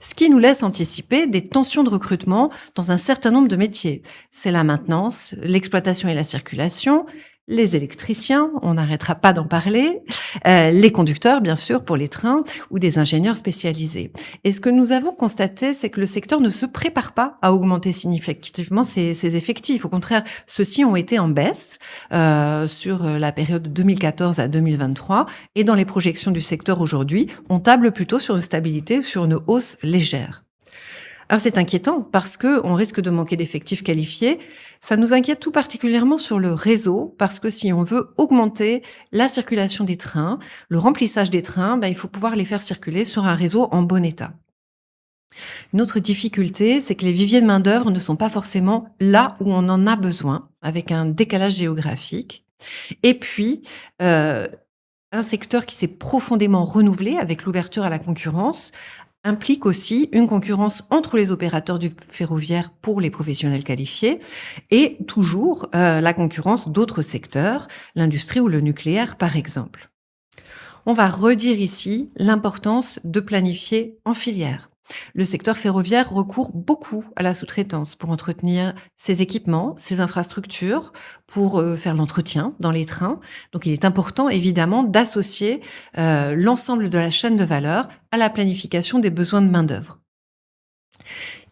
Ce qui nous laisse anticiper des tensions de recrutement dans un certain nombre de métiers. C'est la maintenance, l'exploitation et la circulation, les électriciens, on n'arrêtera pas d'en parler, les conducteurs, bien sûr, pour les trains, ou des ingénieurs spécialisés. Et ce que nous avons constaté, c'est que le secteur ne se prépare pas à augmenter significativement ses effectifs. Au contraire, ceux-ci ont été en baisse sur la période 2014 à 2023. Et dans les projections du secteur aujourd'hui, on table plutôt sur une stabilité, sur une hausse légère. Alors c'est inquiétant parce que on risque de manquer d'effectifs qualifiés. Ça nous inquiète tout particulièrement sur le réseau parce que si on veut augmenter la circulation des trains, le remplissage des trains, il faut pouvoir les faire circuler sur un réseau en bon état. Une autre difficulté, c'est que les viviers de main-d'œuvre ne sont pas forcément là où on en a besoin, avec un décalage géographique. Et puis, un secteur qui s'est profondément renouvelé avec l'ouverture à la concurrence, implique aussi une concurrence entre les opérateurs du ferroviaire pour les professionnels qualifiés et toujours la concurrence d'autres secteurs, l'industrie ou le nucléaire par exemple. On va redire ici l'importance de planifier en filière. Le secteur ferroviaire recourt beaucoup à la sous-traitance pour entretenir ses équipements, ses infrastructures, pour faire l'entretien dans les trains. Donc il est important évidemment d'associer l'ensemble de la chaîne de valeur à la planification des besoins de main-d'œuvre.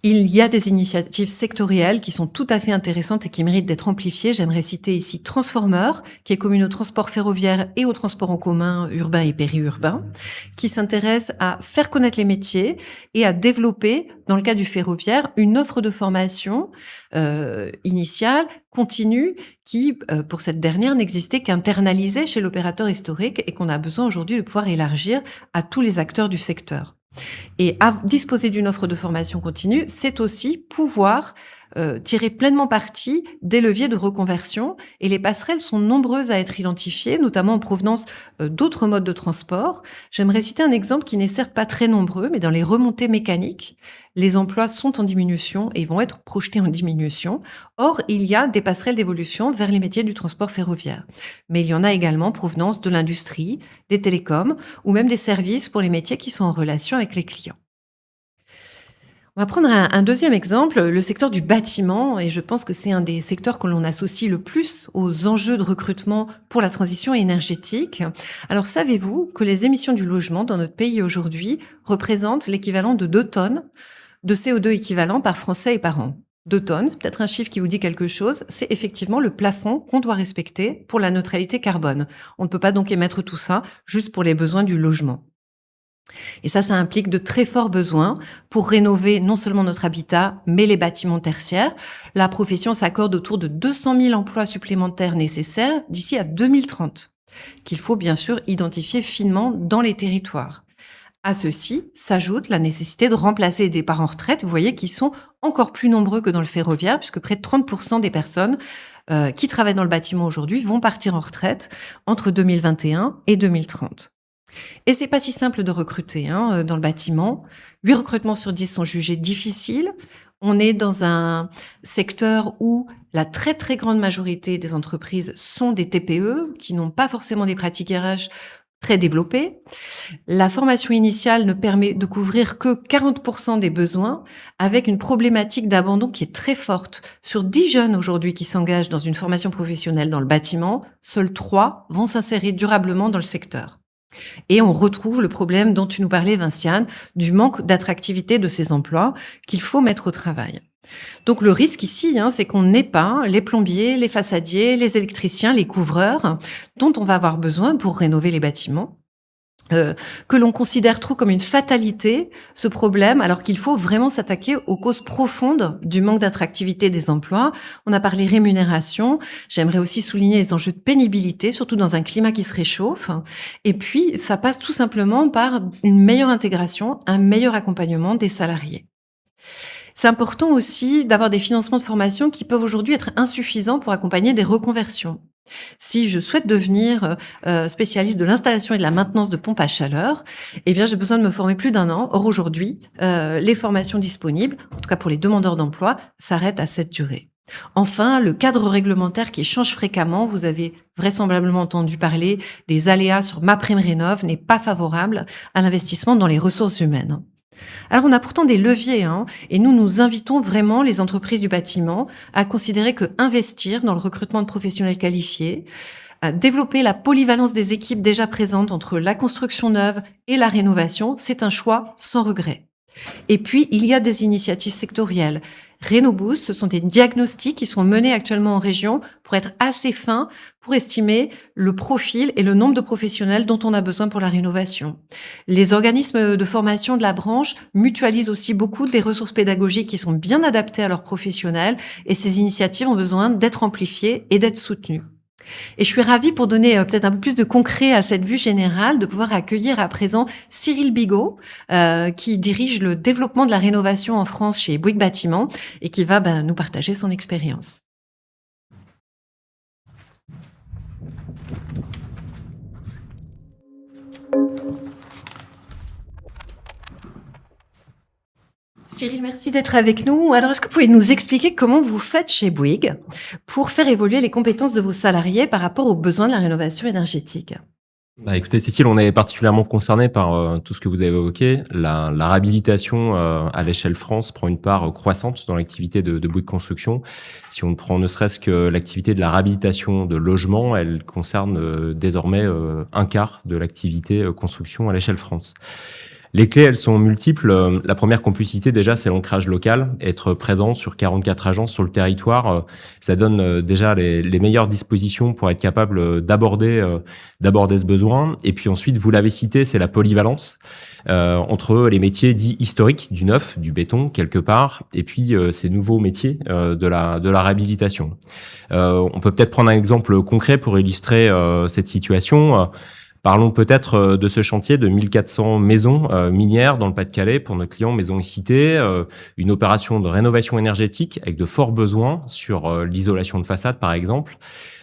Il y a des initiatives sectorielles qui sont tout à fait intéressantes et qui méritent d'être amplifiées. J'aimerais citer ici Transformer, qui est commune au transport ferroviaire et au transport en commun urbain et périurbain, qui s'intéresse à faire connaître les métiers et à développer, dans le cas du ferroviaire, une offre de formation initiale, continue, qui, pour cette dernière, n'existait qu'internalisée chez l'opérateur historique et qu'on a besoin aujourd'hui de pouvoir élargir à tous les acteurs du secteur. Et disposer d'une offre de formation continue, c'est aussi pouvoir tirer pleinement parti des leviers de reconversion. Et les passerelles sont nombreuses à être identifiées, notamment en provenance d'autres modes de transport. J'aimerais citer un exemple qui n'est certes pas très nombreux, mais dans les remontées mécaniques, les emplois sont en diminution et vont être projetés en diminution. Or, il y a des passerelles d'évolution vers les métiers du transport ferroviaire. Mais il y en a également en provenance de l'industrie, des télécoms ou même des services pour les métiers qui sont en relation avec les clients. On va prendre un deuxième exemple, le secteur du bâtiment, et je pense que c'est un des secteurs que l'on associe le plus aux enjeux de recrutement pour la transition énergétique. Alors savez-vous que les émissions du logement dans notre pays aujourd'hui représentent l'équivalent de 2 tonnes de CO2 équivalent par Français et par an? 2 tonnes, c'est peut-être un chiffre qui vous dit quelque chose, c'est effectivement le plafond qu'on doit respecter pour la neutralité carbone. On ne peut pas donc émettre tout ça juste pour les besoins du logement. Et ça implique de très forts besoins pour rénover non seulement notre habitat, mais les bâtiments tertiaires. La profession s'accorde autour de 200 000 emplois supplémentaires nécessaires d'ici à 2030, qu'il faut bien sûr identifier finement dans les territoires. À ceci s'ajoute la nécessité de remplacer les départs en retraite, vous voyez, qui sont encore plus nombreux que dans le ferroviaire, puisque près de 30% des personnes qui travaillent dans le bâtiment aujourd'hui vont partir en retraite entre 2021 et 2030. Et c'est pas si simple de recruter dans le bâtiment. 8 recrutements sur 10 sont jugés difficiles. On est dans un secteur où la très très grande majorité des entreprises sont des TPE qui n'ont pas forcément des pratiques RH très développée. La formation initiale ne permet de couvrir que 40% des besoins, avec une problématique d'abandon qui est très forte. Sur 10 jeunes aujourd'hui qui s'engagent dans une formation professionnelle dans le bâtiment, seuls 3 vont s'insérer durablement dans le secteur. Et on retrouve le problème dont tu nous parlais, Vinciane, du manque d'attractivité de ces emplois qu'il faut mettre au travail. Donc le risque ici, c'est qu'on n'ait pas les plombiers, les façadiers, les électriciens, les couvreurs dont on va avoir besoin pour rénover les bâtiments. Que l'on considère trop comme une fatalité, ce problème, alors qu'il faut vraiment s'attaquer aux causes profondes du manque d'attractivité des emplois. On a parlé rémunération, j'aimerais aussi souligner les enjeux de pénibilité, surtout dans un climat qui se réchauffe. Et puis, ça passe tout simplement par une meilleure intégration, un meilleur accompagnement des salariés. C'est important aussi d'avoir des financements de formation qui peuvent aujourd'hui être insuffisants pour accompagner des reconversions. Si je souhaite devenir spécialiste de l'installation et de la maintenance de pompes à chaleur, eh bien, j'ai besoin de me former plus d'1 an. Or, aujourd'hui, les formations disponibles, en tout cas pour les demandeurs d'emploi, s'arrêtent à cette durée. Enfin, le cadre réglementaire qui change fréquemment, vous avez vraisemblablement entendu parler des aléas sur MaPrimeRénov', n'est pas favorable à l'investissement dans les ressources humaines. Alors, on a pourtant des leviers, et nous invitons vraiment les entreprises du bâtiment à considérer que investir dans le recrutement de professionnels qualifiés, à développer la polyvalence des équipes déjà présentes entre la construction neuve et la rénovation, c'est un choix sans regret. Et puis, il y a des initiatives sectorielles. RénoBoost, ce sont des diagnostics qui sont menés actuellement en région pour être assez fins, pour estimer le profil et le nombre de professionnels dont on a besoin pour la rénovation. Les organismes de formation de la branche mutualisent aussi beaucoup des ressources pédagogiques qui sont bien adaptées à leurs professionnels, et ces initiatives ont besoin d'être amplifiées et d'être soutenues. Et je suis ravie, pour donner peut-être un peu plus de concret à cette vue générale, de pouvoir accueillir à présent Cyril Bigot, qui dirige le développement de la rénovation en France chez Bouygues Bâtiment et qui va nous partager son expérience. Cyril, merci d'être avec nous. Alors, est-ce que vous pouvez nous expliquer comment vous faites chez Bouygues pour faire évoluer les compétences de vos salariés par rapport aux besoins de la rénovation énergétique ? Écoutez, Cécile, on est particulièrement concerné par tout ce que vous avez évoqué. La réhabilitation à l'échelle France prend une part croissante dans l'activité de Bouygues Construction. Si on prend ne serait-ce que l'activité de la réhabilitation de logements, elle concerne désormais un quart de l'activité construction à l'échelle France. Les clés, elles sont multiples. La première qu'on puisse citer, déjà, c'est l'ancrage local. Être présent sur 44 agences sur le territoire, ça donne déjà les meilleures dispositions pour être capable d'aborder ce besoin. Et puis ensuite, vous l'avez cité, c'est la polyvalence entre les métiers dits historiques, du neuf, du béton, quelque part, et puis ces nouveaux métiers de la réhabilitation. On peut peut-être prendre un exemple concret pour illustrer cette situation. Parlons peut-être de ce chantier de 1400 maisons minières dans le Pas-de-Calais pour notre client Maisons et Cités, une opération de rénovation énergétique avec de forts besoins sur l'isolation de façade par exemple.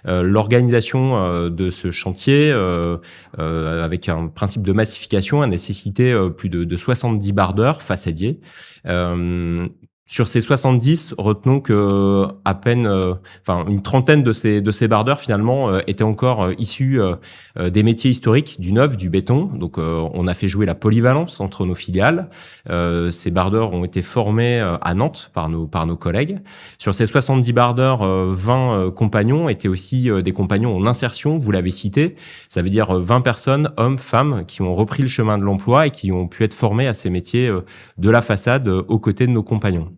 L'organisation de ce chantier avec un principe de massification a nécessité plus de 70 bardeurs façadiers. Sur ces 70, retenons que à peine, une trentaine de ces bardeurs finalement étaient encore issus des métiers historiques, du neuf, du béton. Donc, on a fait jouer la polyvalence entre nos filiales. Ces bardeurs ont été formés à Nantes par nos collègues. Sur ces 70 bardeurs, 20 compagnons étaient aussi des compagnons en insertion. Vous l'avez cité. Ça veut dire 20 personnes, hommes, femmes, qui ont repris le chemin de l'emploi et qui ont pu être formés à ces métiers de la façade aux côtés de nos compagnons.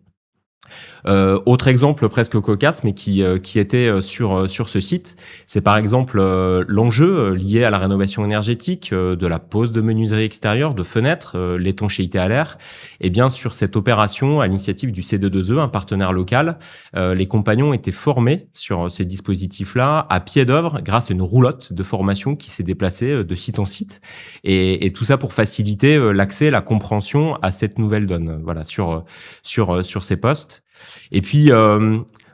Autre exemple presque cocasse, mais qui était sur ce site, c'est par exemple l'enjeu lié à la rénovation énergétique de la pose de menuiserie extérieure, de fenêtres, l'étanchéité à l'air. Et bien sur cette opération, à l'initiative du C22E, un partenaire local, les compagnons étaient formés sur ces dispositifs-là à pied d'œuvre grâce à une roulotte de formation qui s'est déplacée de site en site. Et tout ça pour faciliter l'accès, la compréhension à cette nouvelle donne. Voilà, sur ces postes. Et puis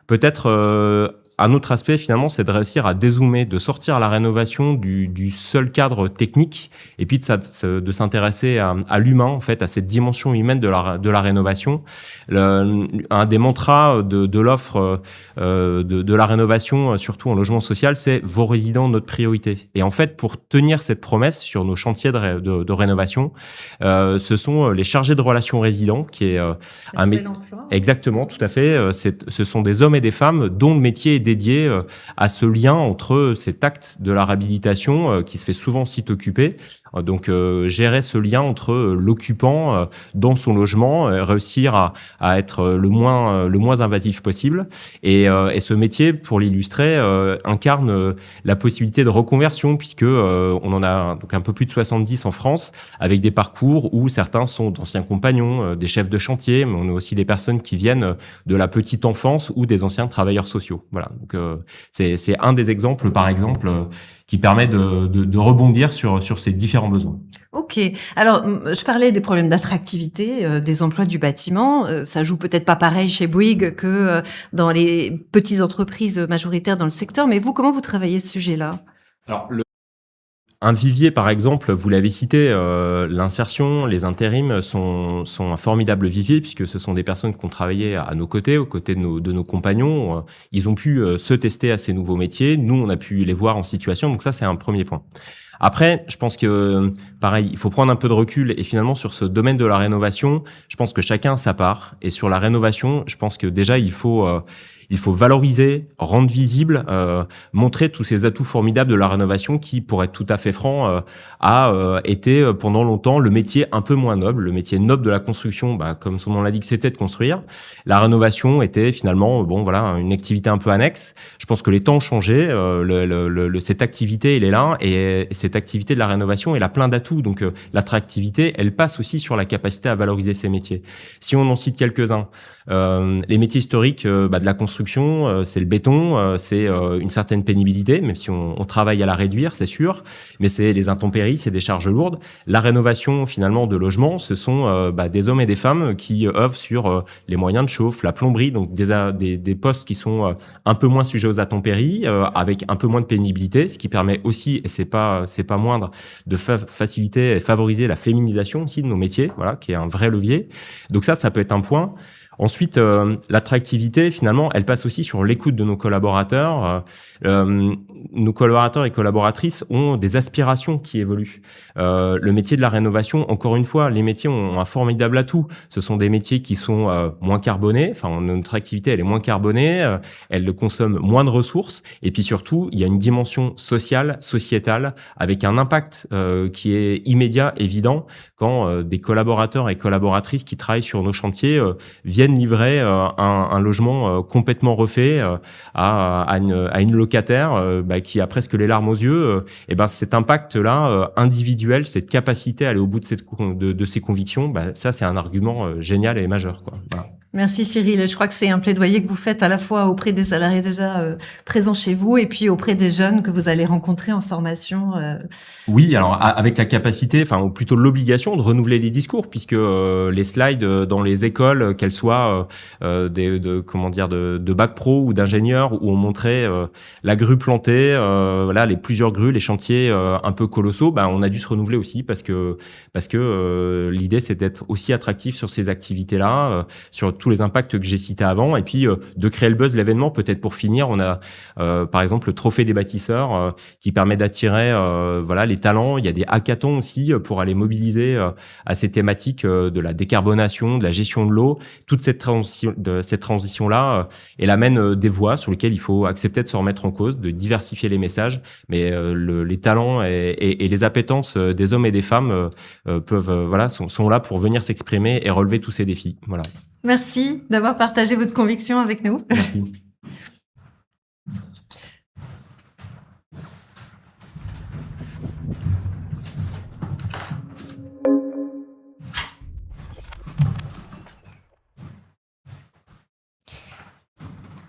peut-être un autre aspect, finalement, c'est de réussir à dézoomer, de sortir la rénovation du seul cadre technique, et puis de s'intéresser à l'humain, en fait, à cette dimension humaine de la rénovation. Un des mantras de l'offre de la rénovation, surtout en logement social, c'est vos résidents, notre priorité. Et en fait, pour tenir cette promesse sur nos chantiers de rénovation, ce sont les chargés de relations résidents, qui est un métier. Exactement, tout à fait. Ce sont des hommes et des femmes dont le métier est dédié à ce lien entre cet acte de la réhabilitation qui se fait souvent site occupé. Donc, gérer ce lien entre l'occupant dans son logement, réussir à être le moins invasif possible. Et ce métier, pour l'illustrer, incarne la possibilité de reconversion, puisque on en a donc un peu plus de 70 en France, avec des parcours où certains sont d'anciens compagnons, des chefs de chantier, mais on a aussi des personnes qui viennent de la petite enfance ou des anciens travailleurs sociaux. Voilà. Donc, c'est un des exemples, par exemple, qui permet de rebondir sur ces différents besoins. Ok. Alors, je parlais des problèmes d'attractivité des emplois du bâtiment. Ça joue peut-être pas pareil chez Bouygues que dans les petites entreprises majoritaires dans le secteur. Mais vous, comment vous travaillez ce sujet-là? Alors, un vivier, par exemple, vous l'avez cité, l'insertion, les intérims sont un formidable vivier, puisque ce sont des personnes qui ont travaillé à nos côtés, aux côtés de nos compagnons. Ils ont pu se tester à ces nouveaux métiers. Nous, on a pu les voir en situation. Donc ça, c'est un premier point. Après, je pense que, pareil, il faut prendre un peu de recul. Et finalement, sur ce domaine de la rénovation, je pense que chacun a sa part. Et sur la rénovation, je pense que déjà, il faut valoriser, rendre visible, montrer tous ces atouts formidables de la rénovation qui, pour être tout à fait franc, a été pendant longtemps le métier un peu moins noble. Le métier noble de la construction, comme son nom l'indique, c'était de construire. La rénovation était finalement, une activité un peu annexe. Je pense que les temps ont changé. Cette activité, elle est là, et cette activité de la rénovation, elle a plein d'atouts. Donc, l'attractivité, elle passe aussi sur la capacité à valoriser ces métiers. Si on en cite quelques-uns, les métiers historiques de la construction, c'est le béton, c'est une certaine pénibilité, même si on travaille à la réduire, c'est sûr, mais c'est les intempéries, c'est des charges lourdes. La rénovation, finalement, de logements, ce sont des hommes et des femmes qui œuvrent sur les moyens de chauffe, la plomberie, donc des postes qui sont un peu moins sujets aux intempéries, avec un peu moins de pénibilité, ce qui permet aussi, et c'est pas moindre, de faciliter et favoriser la féminisation aussi de nos métiers, voilà, qui est un vrai levier. Donc ça peut être un point. Ensuite, l'attractivité, finalement, elle passe aussi sur l'écoute de nos collaborateurs. Nos collaborateurs et collaboratrices ont des aspirations qui évoluent. Le métier de la rénovation, encore une fois, les métiers ont un formidable atout. Ce sont des métiers qui sont moins carbonés. Enfin, notre activité, elle est moins carbonée. Elle consomme moins de ressources. Et puis surtout, il y a une dimension sociale, sociétale, avec un impact qui est immédiat, évident, quand des collaborateurs et collaboratrices qui travaillent sur nos chantiers viennent livrer un logement complètement refait à une locataire qui a presque les larmes aux yeux. Cet impact-là, individuel, cette capacité à aller au bout de ses convictions, ça, c'est un argument génial et majeur, quoi. Voilà. Merci Cyril. Je crois que c'est un plaidoyer que vous faites à la fois auprès des salariés déjà présents chez vous et puis auprès des jeunes que vous allez rencontrer en formation. Oui, alors avec la capacité, ou plutôt l'obligation de renouveler les discours, puisque les slides dans les écoles, qu'elles soient de bac pro ou d'ingénieurs, où on montrait la grue plantée, les plusieurs grues, les chantiers un peu colossaux, on a dû se renouveler aussi parce que l'idée c'est d'être aussi attractif sur ces activités-là, sur tous les impacts que j'ai cités avant, et puis de créer le buzz, l'événement. Peut-être pour finir, on a par exemple le trophée des bâtisseurs qui permet d'attirer les talents. Il y a des hackathons aussi pour aller mobiliser à ces thématiques de la décarbonation, de la gestion de l'eau. Toute cette transition-là, elle amène des voies sur lesquelles il faut accepter de se remettre en cause, de diversifier les messages, mais les talents et les appétences des hommes et des femmes sont là pour venir s'exprimer et relever tous ces défis. Voilà. Merci d'avoir partagé votre conviction avec nous. Merci.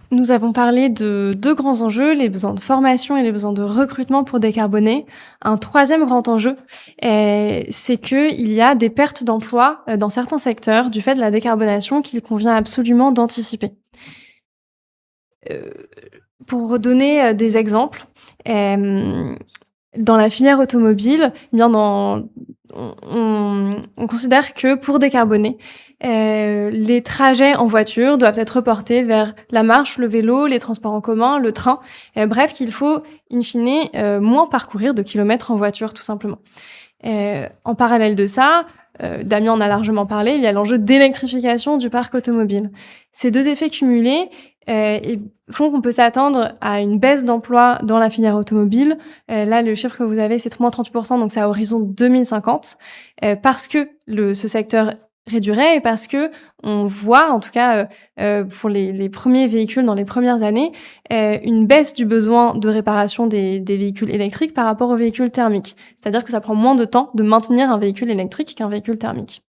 Nous avons parlé de deux grands enjeux, les besoins de formation et les besoins de recrutement pour décarboner. Un troisième grand enjeu, c'est qu'il y a des pertes d'emplois dans certains secteurs du fait de la décarbonation qu'il convient absolument d'anticiper. Pour redonner des exemples, dans la filière automobile, eh bien on considère que pour décarboner, les trajets en voiture doivent être reportés vers la marche, le vélo, les transports en commun, le train. Bref, qu'il faut, in fine, moins parcourir de kilomètres en voiture, tout simplement. En parallèle de ça, Damien en a largement parlé, il y a l'enjeu d'électrification du parc automobile. Ces deux effets cumulés font qu'on peut s'attendre à une baisse d'emploi dans la filière automobile. Là, le chiffre que vous avez, c'est moins 30%, donc c'est à horizon 2050, parce que ce secteur réduirait et parce que on voit, en tout cas pour les premiers véhicules dans les premières années, une baisse du besoin de réparation des véhicules électriques par rapport aux véhicules thermiques. C'est-à-dire que ça prend moins de temps de maintenir un véhicule électrique qu'un véhicule thermique.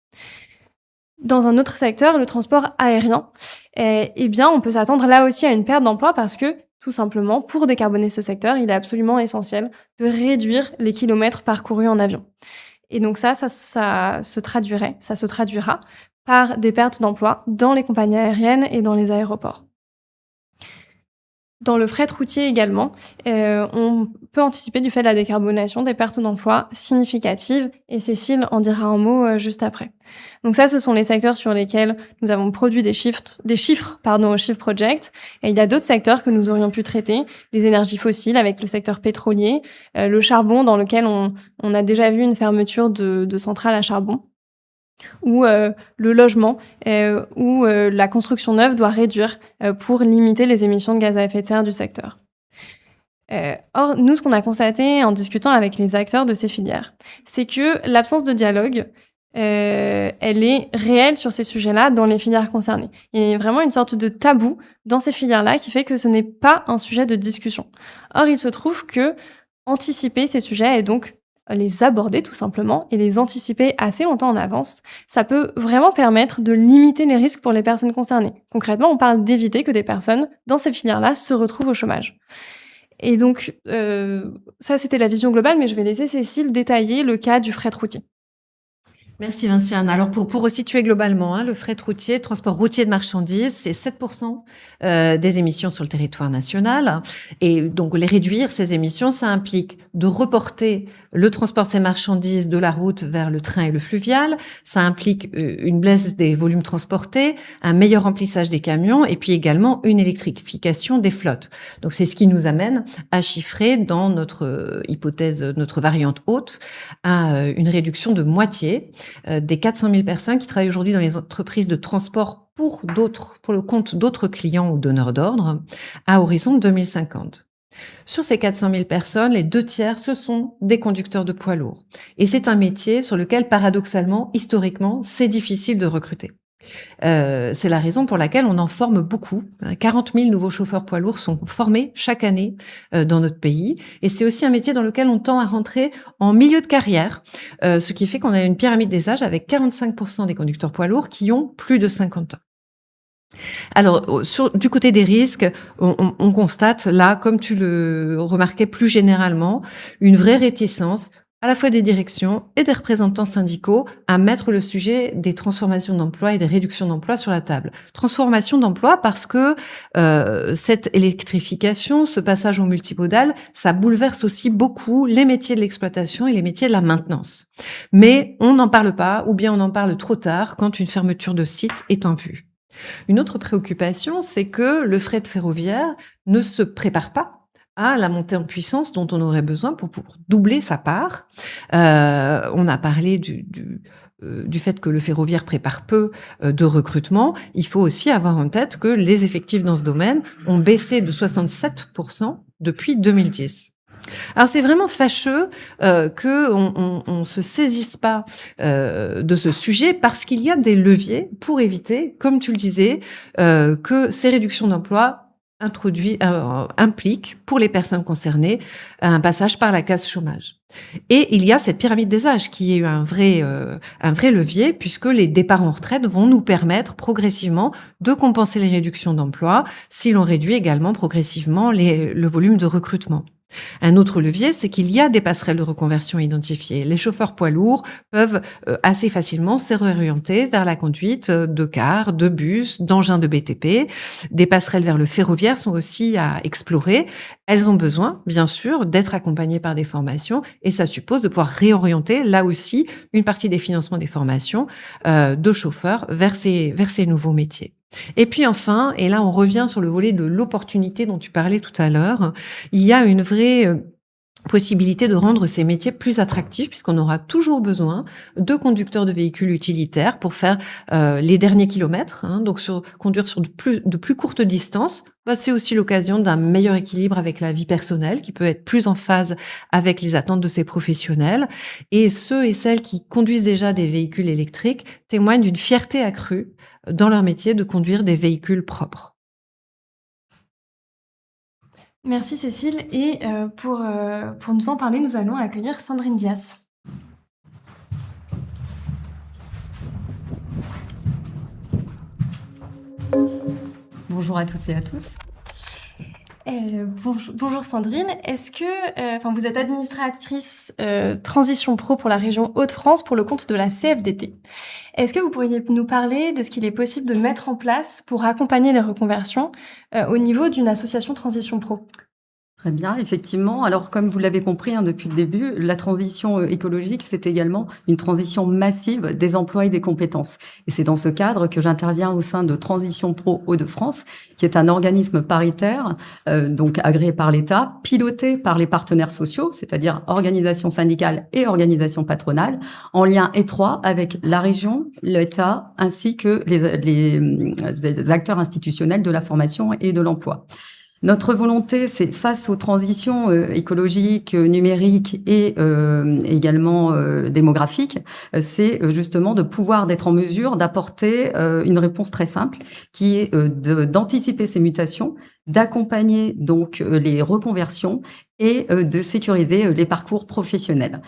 Dans un autre secteur, le transport aérien, eh bien, on peut s'attendre là aussi à une perte d'emploi parce que, tout simplement, pour décarboner ce secteur, il est absolument essentiel de réduire les kilomètres parcourus en avion. Et donc ça se traduira par des pertes d'emploi dans les compagnies aériennes et dans les aéroports. Dans le fret routier également, on peut anticiper du fait de la décarbonation des pertes d'emploi significatives, et Cécile en dira un mot juste après. Donc ça, ce sont les secteurs sur lesquels nous avons produit des chiffres au Shift Project, et il y a d'autres secteurs que nous aurions pu traiter, les énergies fossiles avec le secteur pétrolier, le charbon dans lequel on a déjà vu une fermeture de centrales à charbon, ou le logement, où la construction neuve doit réduire pour limiter les émissions de gaz à effet de serre du secteur. Or, nous, ce qu'on a constaté en discutant avec les acteurs de ces filières, c'est que l'absence de dialogue, elle est réelle sur ces sujets-là dans les filières concernées. Il y a vraiment une sorte de tabou dans ces filières-là qui fait que ce n'est pas un sujet de discussion. Or, il se trouve que anticiper ces sujets et donc les aborder tout simplement et les anticiper assez longtemps en avance, ça peut vraiment permettre de limiter les risques pour les personnes concernées. Concrètement, on parle d'éviter que des personnes dans ces filières-là se retrouvent au chômage. Et donc, ça c'était la vision globale, mais je vais laisser Cécile détailler le cas du fret routier. Merci Vinciane. Alors pour resituer globalement, le fret routier, transport routier de marchandises, c'est 7% des émissions sur le territoire national. Et donc les réduire, ces émissions, ça implique de reporter le transport de ces marchandises de la route vers le train et le fluvial. Ça implique une baisse des volumes transportés, un meilleur remplissage des camions et puis également une électrification des flottes. Donc c'est ce qui nous amène à chiffrer dans notre hypothèse, notre variante haute, à une réduction de moitié des 400 000 personnes qui travaillent aujourd'hui dans les entreprises de transport pour le compte d'autres clients ou donneurs d'ordre à horizon 2050. Sur ces 400 000 personnes, les 2/3, ce sont des conducteurs de poids lourds. Et c'est un métier sur lequel, paradoxalement, historiquement, c'est difficile de recruter. C'est la raison pour laquelle on en forme beaucoup. 40 000 nouveaux chauffeurs poids lourds sont formés chaque année dans notre pays. Et c'est aussi un métier dans lequel on tend à rentrer en milieu de carrière, ce qui fait qu'on a une pyramide des âges avec 45% des conducteurs poids lourds qui ont plus de 50 ans. Alors, du côté des risques, on constate là, comme tu le remarquais plus généralement, une vraie réticence à la fois des directions et des représentants syndicaux à mettre le sujet des transformations d'emploi et des réductions d'emploi sur la table. Transformation d'emploi parce que cette électrification, ce passage au multimodal, ça bouleverse aussi beaucoup les métiers de l'exploitation et les métiers de la maintenance. Mais on n'en parle pas, ou bien on en parle trop tard quand une fermeture de site est en vue. Une autre préoccupation, c'est que le fret ferroviaire ne se prépare pas à la montée en puissance dont on aurait besoin pour doubler sa part. On a parlé du fait que le ferroviaire prépare peu de recrutement. Il faut aussi avoir en tête que les effectifs dans ce domaine ont baissé de 67% depuis 2010. Alors c'est vraiment fâcheux qu'on se saisisse pas de ce sujet parce qu'il y a des leviers pour éviter, comme tu le disais, que ces réductions d'emploi implique pour les personnes concernées un passage par la case chômage. Et il y a cette pyramide des âges qui est un vrai levier puisque les départs en retraite vont nous permettre progressivement de compenser les réductions d'emploi si l'on réduit également progressivement le volume de recrutement. Un autre levier, c'est qu'il y a des passerelles de reconversion identifiées. Les chauffeurs poids lourds peuvent assez facilement se réorienter vers la conduite de cars, de bus, d'engins de BTP. Des passerelles vers le ferroviaire sont aussi à explorer. Elles ont besoin, bien sûr, d'être accompagnées par des formations et ça suppose de pouvoir réorienter, là aussi, une partie des financements des formations de chauffeurs vers ces nouveaux métiers. Et puis enfin, et là on revient sur le volet de l'opportunité dont tu parlais tout à l'heure, il y a une vraie possibilité de rendre ces métiers plus attractifs puisqu'on aura toujours besoin de conducteurs de véhicules utilitaires pour faire les derniers kilomètres, donc conduire sur de plus courtes distances. C'est aussi l'occasion d'un meilleur équilibre avec la vie personnelle qui peut être plus en phase avec les attentes de ces professionnels. Et ceux et celles qui conduisent déjà des véhicules électriques témoignent d'une fierté accrue dans leur métier de conduire des véhicules propres. Merci Cécile. Et pour nous en parler, nous allons accueillir Sandrine Dias. Bonjour à toutes et à tous. Bonjour Sandrine, est-ce que vous êtes administratrice Transition Pro pour la région Hauts-de-France pour le compte de la CFDT. Est-ce que vous pourriez nous parler de ce qu'il est possible de mettre en place pour accompagner les reconversions au niveau d'une association Transition Pro ? Très bien, effectivement. Alors, comme vous l'avez compris depuis le début, la transition écologique, c'est également une transition massive des emplois et des compétences. Et c'est dans ce cadre que j'interviens au sein de Transition Pro Hauts-de-France, qui est un organisme paritaire, donc agréé par l'État, piloté par les partenaires sociaux, c'est-à-dire organisations syndicales et organisations patronales, en lien étroit avec la région, l'État, ainsi que les acteurs institutionnels de la formation et de l'emploi. Notre volonté, c'est face aux transitions écologiques, numériques et également démographiques, c'est justement d'être en mesure d'apporter une réponse très simple, qui est d'anticiper ces mutations, d'accompagner donc les reconversions et de sécuriser les parcours professionnels.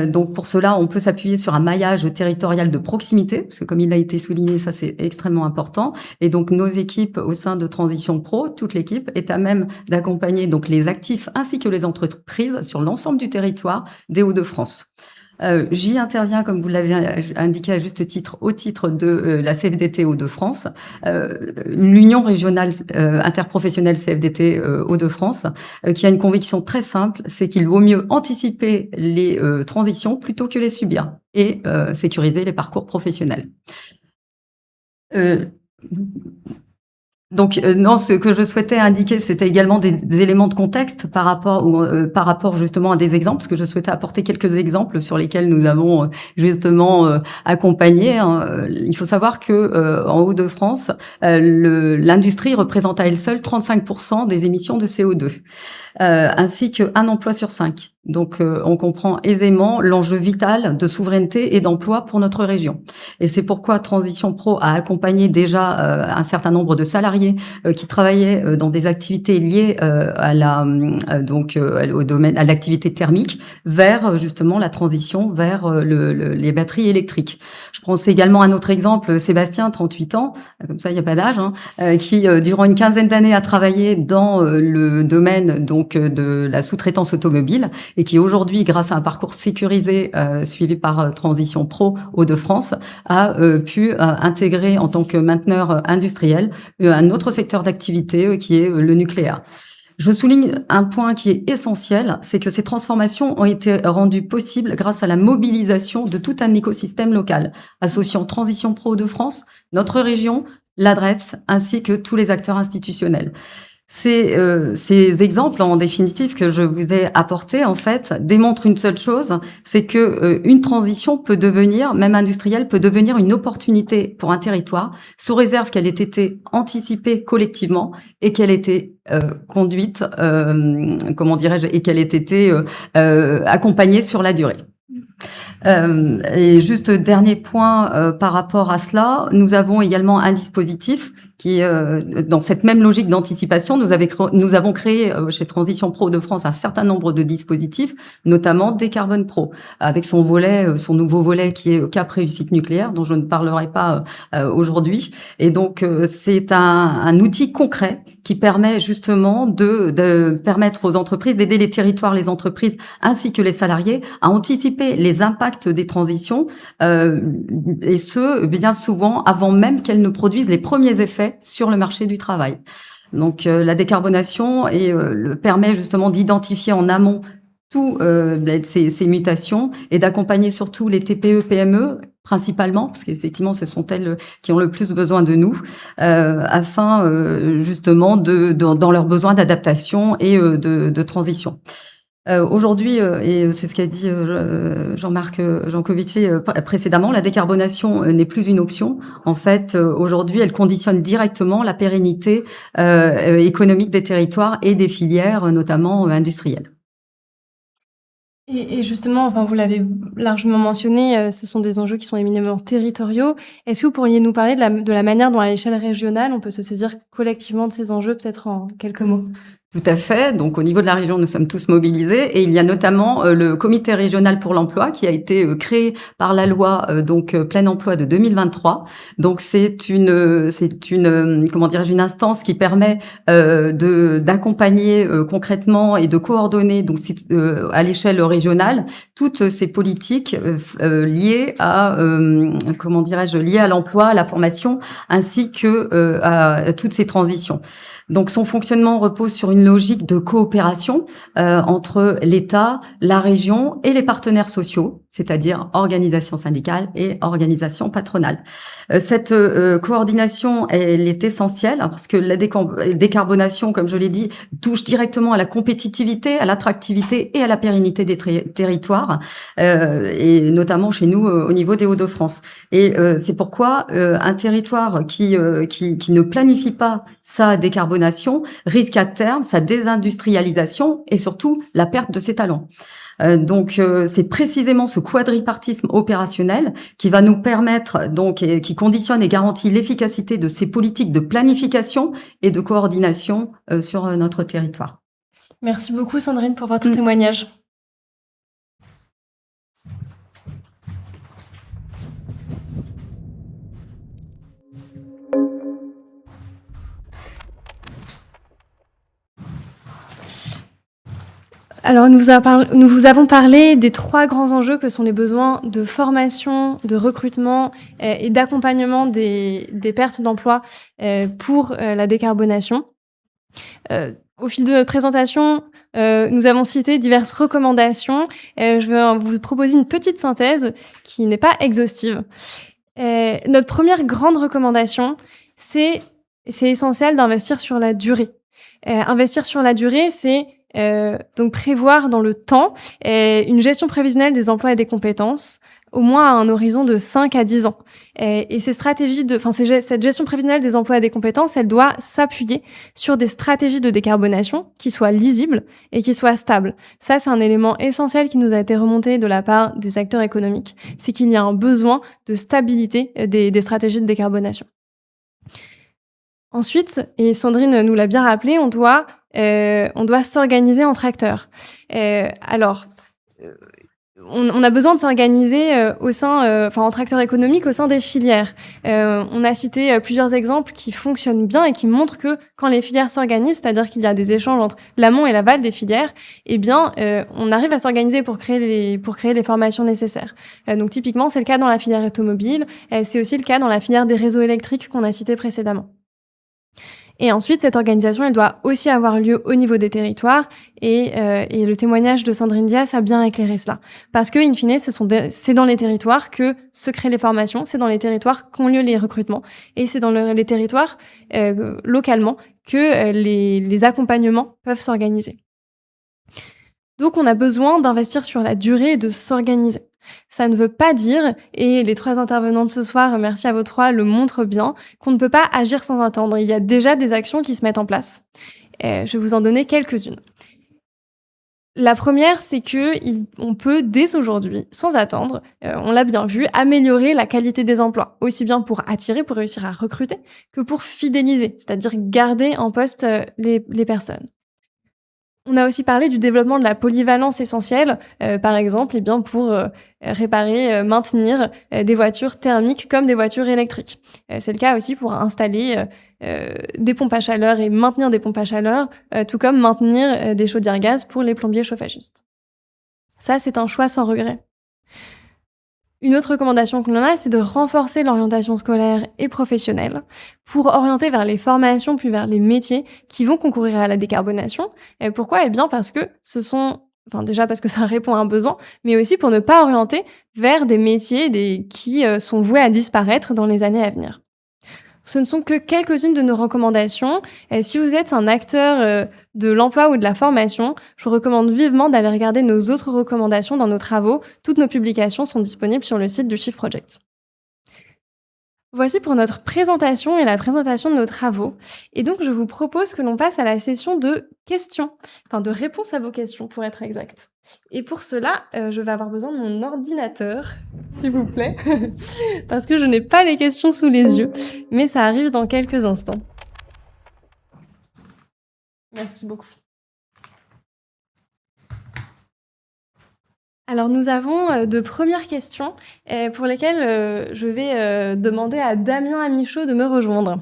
Donc pour cela, on peut s'appuyer sur un maillage territorial de proximité, parce que comme il a été souligné, ça c'est extrêmement important. Et donc nos équipes au sein de Transition Pro, toute l'équipe est à même d'accompagner donc les actifs ainsi que les entreprises sur l'ensemble du territoire des Hauts-de-France. J'y interviens, comme vous l'avez indiqué à juste titre, au titre de la CFDT Hauts-de-France, l'Union régionale interprofessionnelle CFDT Hauts-de-France, qui a une conviction très simple, c'est qu'il vaut mieux anticiper les transitions plutôt que les subir et sécuriser les parcours professionnels. Donc non, ce que je souhaitais indiquer, c'était également des éléments de contexte par rapport justement à des exemples, parce que je souhaitais apporter quelques exemples sur lesquels nous avons justement accompagné. Il faut savoir que en Hauts-de-France, l'industrie représente à elle seule 35% des émissions de CO2, ainsi qu'un emploi sur 5. Donc, on comprend aisément l'enjeu vital de souveraineté et d'emploi pour notre région. Et c'est pourquoi Transition Pro a accompagné déjà un certain nombre de salariés qui travaillaient dans des activités liées à au domaine à l'activité thermique vers justement la transition vers les batteries électriques. Je prends également un autre exemple, Sébastien, 38 ans, comme ça il n'y a pas d'âge, qui durant une quinzaine d'années a travaillé dans le domaine donc de la sous-traitance automobile, et qui aujourd'hui, grâce à un parcours sécurisé suivi par Transition Pro Hauts-de-France, a pu intégrer en tant que mainteneur industriel un autre secteur d'activité qui est le nucléaire. Je souligne un point qui est essentiel, c'est que ces transformations ont été rendues possibles grâce à la mobilisation de tout un écosystème local, associant Transition Pro Hauts-de-France, notre région, l'adresse, ainsi que tous les acteurs institutionnels. Ces exemples, en définitive, que je vous ai apportés, en fait, démontrent une seule chose, c'est que une transition peut devenir, même industrielle, peut devenir une opportunité pour un territoire, sous réserve qu'elle ait été anticipée collectivement et qu'elle ait été conduite, et qu'elle ait été accompagnée sur la durée. Et juste dernier point par rapport à cela, nous avons également un dispositif qui, dans cette même logique d'anticipation, nous avons créé chez Transition Pro de France un certain nombre de dispositifs, notamment Décarbone Pro, avec son volet, son nouveau volet qui est Cap Réussite Nucléaire, dont je ne parlerai pas aujourd'hui. Et donc, c'est un outil concret qui permet justement de permettre aux entreprises, d'aider les territoires, les entreprises, ainsi que les salariés à anticiper les impacts des transitions, et ce, bien souvent, avant même qu'elles ne produisent les premiers effets sur le marché du travail. Donc, la décarbonation permet justement d'identifier en amont tous ces mutations et d'accompagner surtout les TPE, PME, principalement, parce qu'effectivement, ce sont elles qui ont le plus besoin de nous, afin justement dans leurs besoins d'adaptation et de transition. Aujourd'hui, et c'est ce qu'a dit Jean-Marc Jancovici précédemment, la décarbonation n'est plus une option. En fait, aujourd'hui, elle conditionne directement la pérennité économique des territoires et des filières, notamment industrielles. Et justement, enfin, vous l'avez largement mentionné, ce sont des enjeux qui sont éminemment territoriaux. Est-ce que vous pourriez nous parler de la manière dont, à l'échelle régionale, on peut se saisir collectivement de ces enjeux, peut-être en quelques mots? Tout à fait. Donc, au niveau de la région, nous sommes tous mobilisés et il y a notamment le comité régional pour l'emploi qui a été créé par la loi plein emploi de 2023. Donc, c'est une comment dirais-je, une instance qui permet d'accompagner concrètement et de coordonner à l'échelle régionale toutes ces politiques liées à liées à l'emploi, à la formation ainsi que à toutes ces transitions. Donc, son fonctionnement repose sur une logique de coopération entre l'État, la région et les partenaires sociaux, c'est-à-dire organisations syndicales et organisations patronales. Cette coordination, elle est essentielle parce que la décarbonation, comme je l'ai dit, touche directement à la compétitivité, à l'attractivité et à la pérennité des territoires, et notamment chez nous au niveau des Hauts-de-France. Et c'est pourquoi un territoire qui ne planifie pas sa décarbonation risque à terme sa désindustrialisation et surtout la perte de ses talents. Donc c'est précisément ce quadripartisme opérationnel qui va nous permettre et qui conditionne et garantit l'efficacité de ces politiques de planification et de coordination sur notre territoire. Merci beaucoup Sandrine pour votre témoignage. Alors, nous vous avons parlé des 3 grands enjeux que sont les besoins de formation, de recrutement et d'accompagnement des pertes d'emploi pour la décarbonation. Au fil de notre présentation, nous avons cité diverses recommandations. Je vais vous proposer une petite synthèse qui n'est pas exhaustive. Notre première grande recommandation, c'est essentiel d'investir sur la durée. Investir sur la durée, c'est donc prévoir dans le temps une gestion prévisionnelle des emplois et des compétences, au moins à un horizon de 5 à 10 ans. Et cette gestion prévisionnelle des emplois et des compétences, elle doit s'appuyer sur des stratégies de décarbonation qui soient lisibles et qui soient stables. Ça, c'est un élément essentiel qui nous a été remonté de la part des acteurs économiques. C'est qu'il y a un besoin de stabilité des stratégies de décarbonation. Ensuite, et Sandrine nous l'a bien rappelé, on doit s'organiser entre acteurs. On a besoin de s'organiser entre acteurs économiques au sein des filières. On a cité plusieurs exemples qui fonctionnent bien et qui montrent que quand les filières s'organisent, c'est-à-dire qu'il y a des échanges entre l'amont et l'aval des filières, on arrive à s'organiser pour créer les formations nécessaires. Donc typiquement, c'est le cas dans la filière automobile, c'est aussi le cas dans la filière des réseaux électriques qu'on a cité précédemment. Et ensuite, cette organisation, elle doit aussi avoir lieu au niveau des territoires et le témoignage de Sandrine Dias a bien éclairé cela. Parce que, in fine, c'est dans les territoires que se créent les formations, c'est dans les territoires qu'ont lieu les recrutements et c'est dans les territoires, localement, que les accompagnements peuvent s'organiser. Donc, on a besoin d'investir sur la durée et de s'organiser. Ça ne veut pas dire, et les 3 intervenants de ce soir, merci à vous 3, le montrent bien, qu'on ne peut pas agir sans attendre. Il y a déjà des actions qui se mettent en place. Je vais vous en donner quelques-unes. La première, c'est qu'on peut, dès aujourd'hui, sans attendre, on l'a bien vu, améliorer la qualité des emplois, aussi bien pour attirer, pour réussir à recruter, que pour fidéliser, c'est-à-dire garder en poste les personnes. On a aussi parlé du développement de la polyvalence essentielle, par exemple, pour réparer, maintenir des voitures thermiques comme des voitures électriques. C'est le cas aussi pour installer des pompes à chaleur et maintenir des pompes à chaleur, tout comme maintenir des chaudières gaz pour les plombiers chauffagistes. Ça, c'est un choix sans regret. Une autre recommandation que l'on a, c'est de renforcer l'orientation scolaire et professionnelle pour orienter vers les formations puis vers les métiers qui vont concourir à la décarbonation. Et pourquoi ? Parce que déjà parce que ça répond à un besoin, mais aussi pour ne pas orienter vers des métiers qui sont voués à disparaître dans les années à venir. Ce ne sont que quelques-unes de nos recommandations. Si vous êtes un acteur de l'emploi ou de la formation, je vous recommande vivement d'aller regarder nos autres recommandations dans nos travaux. Toutes nos publications sont disponibles sur le site du Shift Project. Voici pour notre présentation et la présentation de nos travaux. Et donc, je vous propose que l'on passe à la session de questions, de réponses à vos questions, pour être exact. Et pour cela, je vais avoir besoin de mon ordinateur, s'il vous plaît, parce que je n'ai pas les questions sous les yeux, mais ça arrive dans quelques instants. Merci beaucoup. Alors, nous avons de premières questions pour lesquelles je vais demander à Damien Amichaud de me rejoindre.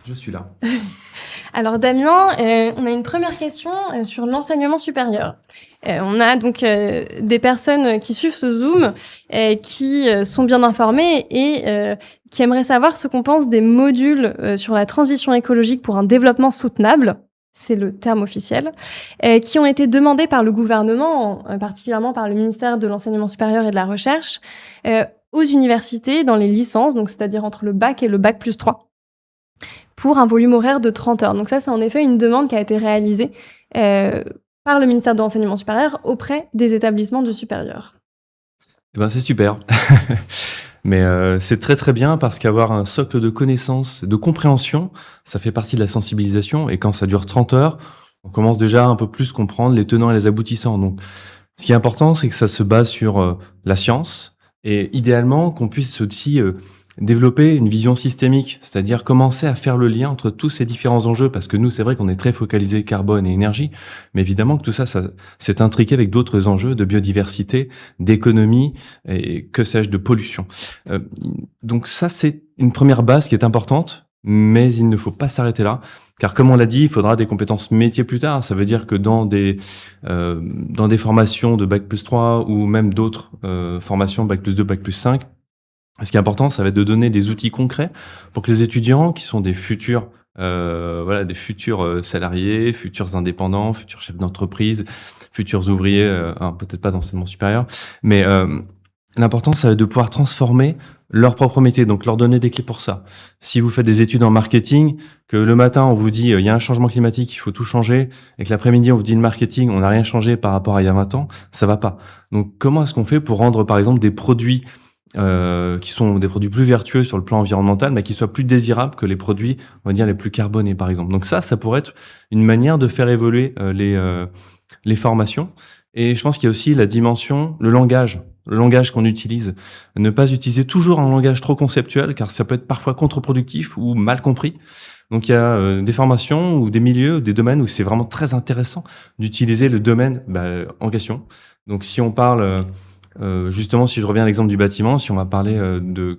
Je suis là. Alors, Damien, on a une première question sur l'enseignement supérieur. On a donc des personnes qui suivent ce Zoom, qui sont bien informées et qui aimeraient savoir ce qu'on pense des modules sur la transition écologique pour un développement soutenable, c'est le terme officiel, qui ont été demandés par le gouvernement, particulièrement par le ministère de l'Enseignement supérieur et de la Recherche, aux universités dans les licences, donc c'est-à-dire entre le bac et le bac plus 3, pour un volume horaire de 30 heures. Donc ça, c'est en effet une demande qui a été réalisée par le ministère de l'Enseignement supérieur auprès des établissements du supérieur. Eh ben, c'est super. Mais c'est très très bien parce qu'avoir un socle de connaissances, de compréhension, ça fait partie de la sensibilisation. Et quand ça dure 30 heures, on commence déjà à un peu plus comprendre les tenants et les aboutissants. Donc, ce qui est important, c'est que ça se base sur la science et idéalement qu'on puisse aussi développer une vision systémique, c'est-à-dire commencer à faire le lien entre tous ces différents enjeux, parce que nous, c'est vrai qu'on est très focalisé carbone et énergie, mais évidemment que tout ça c'est intriqué avec d'autres enjeux de biodiversité, d'économie et que sais-je, de pollution. Donc ça, c'est une première base qui est importante, mais il ne faut pas s'arrêter là, car comme on l'a dit, il faudra des compétences métiers plus tard. Ça veut dire que dans des formations de Bac plus 3 ou même d'autres formations Bac plus 2, Bac plus 5, ce qui est important, ça va être de donner des outils concrets pour que les étudiants, qui sont des futurs salariés, futurs indépendants, futurs chefs d'entreprise, futurs ouvriers, peut-être pas d'enseignement supérieur, mais l'important, ça va être de pouvoir transformer leur propre métier, donc leur donner des clés pour ça. Si vous faites des études en marketing, que le matin on vous dit il y a un changement climatique, il faut tout changer, et que l'après-midi on vous dit le marketing, on n'a rien changé par rapport à il y a 20 ans, ça va pas. Donc comment est-ce qu'on fait pour rendre par exemple des produits qui sont des produits plus vertueux sur le plan environnemental, mais qui soient plus désirables que les produits, on va dire, les plus carbonés, par exemple. Donc ça pourrait être une manière de faire évoluer les formations. Et je pense qu'il y a aussi la dimension, le langage qu'on utilise. Ne pas utiliser toujours un langage trop conceptuel, car ça peut être parfois contre-productif ou mal compris. Donc il y a des formations ou des milieux, des domaines où c'est vraiment très intéressant d'utiliser le domaine en question. Donc si on parle justement, si je reviens à l'exemple du bâtiment, si on va parler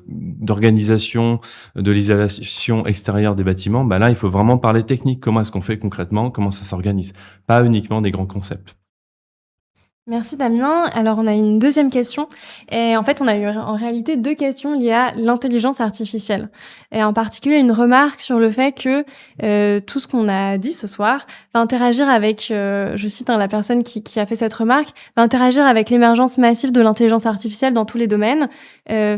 d'organisation, de l'isolation extérieure des bâtiments, là, il faut vraiment parler technique. Comment est-ce qu'on fait concrètement? Comment ça s'organise? Pas uniquement des grands concepts. Merci Damien. Alors on a une deuxième question et en fait on a eu en réalité deux questions liées à l'intelligence artificielle et en particulier une remarque sur le fait que tout ce qu'on a dit ce soir va interagir avec, je cite la personne qui a fait cette remarque, va interagir avec l'émergence massive de l'intelligence artificielle dans tous les domaines,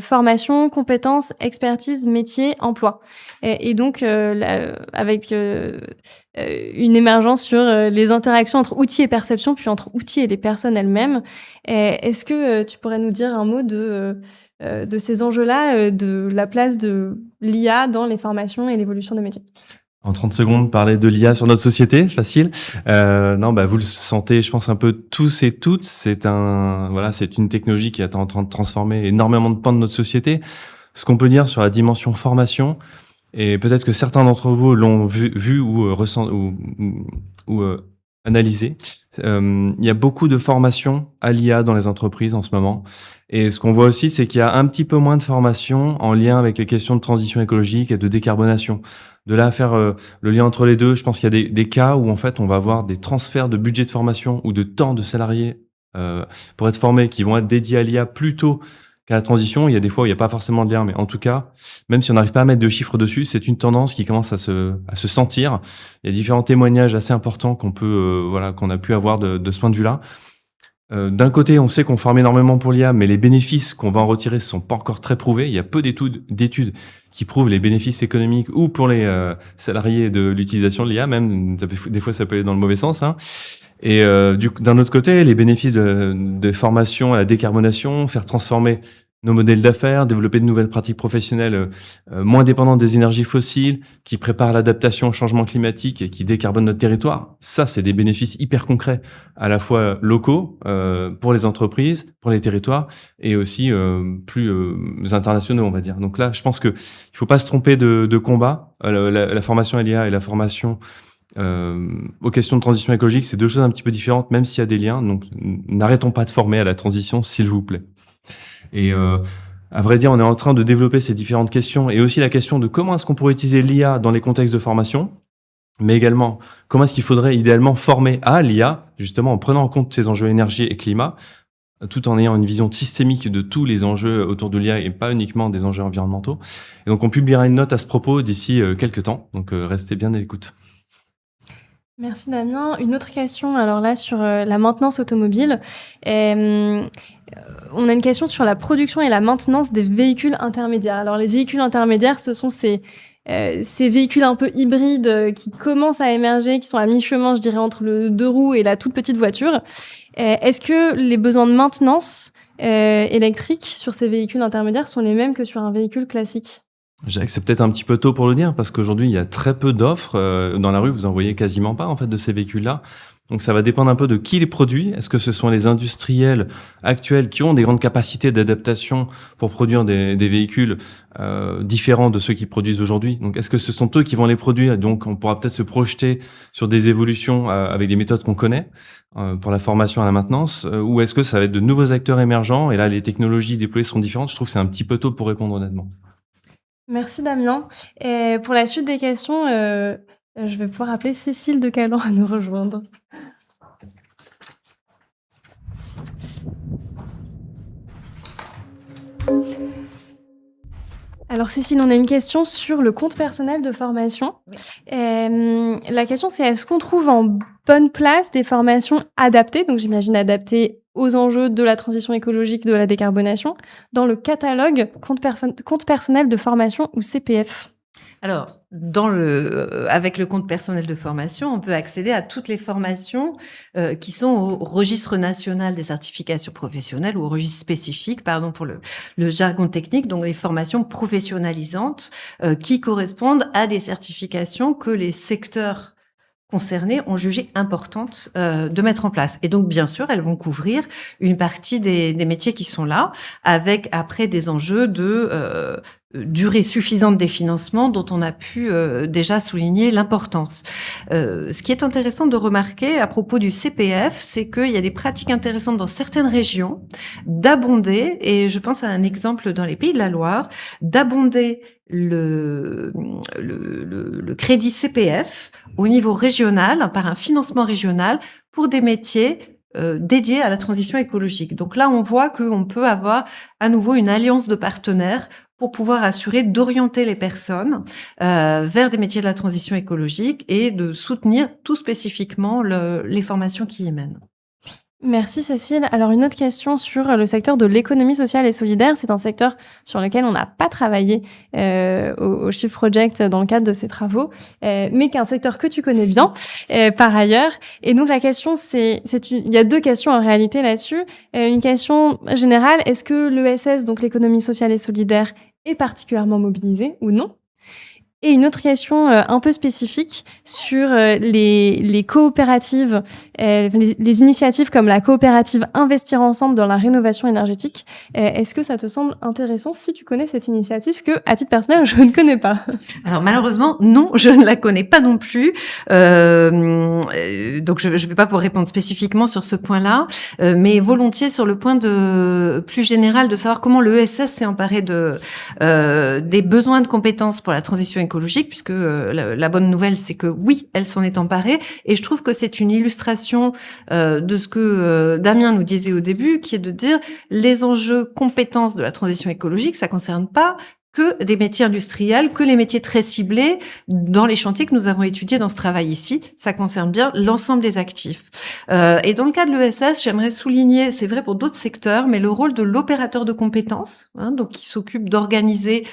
formation, compétences, expertise, métier, emploi et donc avec une émergence sur les interactions entre outils et perception, puis entre outils et les personnes elles-mêmes. Est-ce que tu pourrais nous dire un mot de ces enjeux-là, de la place de l'IA dans les formations et l'évolution des métiers? En 30 secondes, parler de l'IA sur notre société, facile. Non, vous le sentez, je pense un peu tous et toutes. C'est une technologie qui est en train de transformer énormément de pans de notre société. Ce qu'on peut dire sur la dimension formation, et peut-être que certains d'entre vous l'ont vu ou analysé. Il y a beaucoup de formations à l'IA dans les entreprises en ce moment. Et ce qu'on voit aussi, c'est qu'il y a un petit peu moins de formations en lien avec les questions de transition écologique et de décarbonation. De là à faire le lien entre les deux, je pense qu'il y a des cas où en fait on va avoir des transferts de budget de formation ou de temps de salariés pour être formés qui vont être dédiés à l'IA plutôt qu'à la transition. Il y a des fois où il n'y a pas forcément de lien, mais en tout cas, même si on n'arrive pas à mettre de chiffres dessus, c'est une tendance qui commence à se sentir. Il y a différents témoignages assez importants qu'on a pu avoir de ce point de vue-là. D'un côté, on sait qu'on forme énormément pour l'IA, mais les bénéfices qu'on va en retirer ne sont pas encore très prouvés. Il y a peu d'études qui prouvent les bénéfices économiques ou pour les salariés de l'utilisation de l'IA, même des fois ça peut aller dans le mauvais sens. Et d'un autre côté, les bénéfices de formation à la décarbonation, faire transformer nos modèles d'affaires, développer de nouvelles pratiques professionnelles moins dépendantes des énergies fossiles, qui préparent l'adaptation au changement climatique et qui décarbonent notre territoire. Ça, c'est des bénéfices hyper concrets, à la fois locaux pour les entreprises, pour les territoires, et aussi plus internationaux, on va dire. Donc là, je pense que il faut pas se tromper de combat. La formation à l'IA et la formation aux questions de transition écologique, c'est deux choses un petit peu différentes, même s'il y a des liens. Donc, n'arrêtons pas de former à la transition, s'il vous plaît. Et à vrai dire, on est en train de développer ces différentes questions et aussi la question de comment est-ce qu'on pourrait utiliser l'IA dans les contextes de formation, mais également comment est-ce qu'il faudrait idéalement former à l'IA, justement en prenant en compte ces enjeux énergie et climat, tout en ayant une vision systémique de tous les enjeux autour de l'IA et pas uniquement des enjeux environnementaux. Et donc, on publiera une note à ce propos d'ici quelques temps. Donc, restez bien à l'écoute. Merci Damien. Une autre question, alors là, sur la maintenance automobile. On a une question sur la production et la maintenance des véhicules intermédiaires. Alors, les véhicules intermédiaires, ce sont ces véhicules un peu hybrides qui commencent à émerger, qui sont à mi-chemin, je dirais, entre le deux roues et la toute petite voiture. Est-ce que les besoins de maintenance électrique sur ces véhicules intermédiaires sont les mêmes que sur un véhicule classique ? Je dirais que c'est peut-être un petit peu tôt pour le dire, parce qu'aujourd'hui, il y a très peu d'offres. Dans la rue, vous en voyez quasiment pas, en fait, de ces véhicules-là. Donc, ça va dépendre un peu de qui les produit. Est-ce que ce sont les industriels actuels qui ont des grandes capacités d'adaptation pour produire des véhicules différents de ceux qui produisent aujourd'hui? Donc, est-ce que ce sont eux qui vont les produire? Donc, on pourra peut-être se projeter sur des évolutions avec des méthodes qu'on connaît pour la formation à la maintenance, ou est-ce que ça va être de nouveaux acteurs émergents? Et là, les technologies déployées seront différentes. Je trouve que c'est un petit peu tôt pour répondre honnêtement. Merci Damien. Et pour la suite des questions, je vais pouvoir appeler Cécile de Calan à nous rejoindre. Alors Cécile, on a une question sur le compte personnel de formation. La question c'est, est-ce qu'on trouve en bonne place des formations adaptées, donc j'imagine adaptées aux enjeux de la transition écologique, de la décarbonation, dans le catalogue compte personnel de formation ou CPF? Alors, avec le compte personnel de formation, on peut accéder à toutes les formations qui sont au registre national des certifications professionnelles ou au registre spécifique, pardon pour le jargon technique, donc les formations professionnalisantes qui correspondent à des certifications que les secteurs concernés ont jugé importantes de mettre en place. Et donc, bien sûr, elles vont couvrir une partie des métiers qui sont là, avec après des enjeux de durée suffisante des financements dont on a pu déjà souligner l'importance. Ce qui est intéressant de remarquer à propos du CPF, c'est qu'il y a des pratiques intéressantes dans certaines régions d'abonder, et je pense à un exemple dans les Pays de la Loire, d'abonder le crédit CPF au niveau régional par un financement régional pour des métiers dédiés à la transition écologique. Donc là, on voit qu'on peut avoir à nouveau une alliance de partenaires pour pouvoir assurer d'orienter les personnes vers des métiers de la transition écologique et de soutenir tout spécifiquement les formations qui y mènent. Merci Cécile. Alors une autre question sur le secteur de l'économie sociale et solidaire. C'est un secteur sur lequel on n'a pas travaillé au Shift Project dans le cadre de ces travaux, mais qui est un secteur que tu connais bien par ailleurs. Et donc la question il y a deux questions en réalité là-dessus. Une question générale, est-ce que l'ESS, donc l'économie sociale et solidaire, est particulièrement mobilisée ou non? Et une autre question un peu spécifique sur les coopératives, les initiatives comme la coopérative Investir Ensemble dans la rénovation énergétique. Est-ce que ça te semble intéressant si tu connais cette initiative que, à titre personnel, je ne connais pas? Alors malheureusement, non, je ne la connais pas non plus. Donc je ne vais pas pouvoir répondre spécifiquement sur ce point-là, mais volontiers sur le point plus général de savoir comment le ESS s'est emparé des besoins de compétences pour la transition écologique, puisque la bonne nouvelle, c'est que oui, elle s'en est emparée. Et je trouve que c'est une illustration de ce que Damien nous disait au début, qui est de dire les enjeux compétences de la transition écologique, ça concerne pas que des métiers industriels, que les métiers très ciblés dans les chantiers que nous avons étudiés dans ce travail ici. Ça concerne bien l'ensemble des actifs. Et dans le cas de l'ESS, j'aimerais souligner, c'est vrai pour d'autres secteurs, mais le rôle de l'opérateur de compétences, donc qui s'occupe d'organiser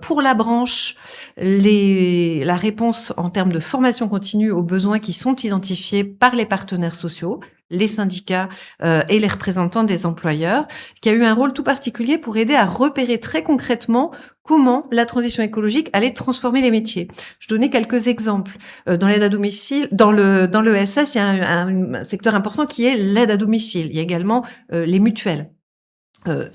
pour la branche la réponse en termes de formation continue aux besoins qui sont identifiés par les partenaires sociaux, les syndicats et les représentants des employeurs, qui a eu un rôle tout particulier pour aider à repérer très concrètement comment la transition écologique allait transformer les métiers. Je donnais quelques exemples. Dans l'aide à domicile, dans l'ESS, il y a un secteur important qui est l'aide à domicile. Il y a également les mutuelles.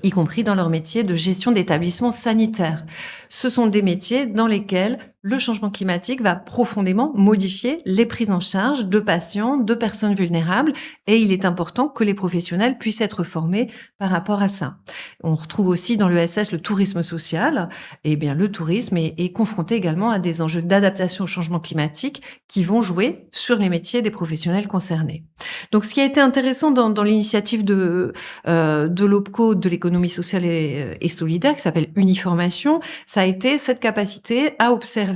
Y compris dans leur métier de gestion d'établissements sanitaires. Ce sont des métiers dans lesquels le changement climatique va profondément modifier les prises en charge de patients, de personnes vulnérables, et il est important que les professionnels puissent être formés par rapport à ça. On retrouve aussi dans l'ESS le tourisme social. Eh bien, le tourisme est confronté également à des enjeux d'adaptation au changement climatique qui vont jouer sur les métiers des professionnels concernés. Donc, ce qui a été intéressant dans l'initiative de l'OPCO, de l'économie sociale et solidaire, qui s'appelle Uniformation, ça a été cette capacité à observer,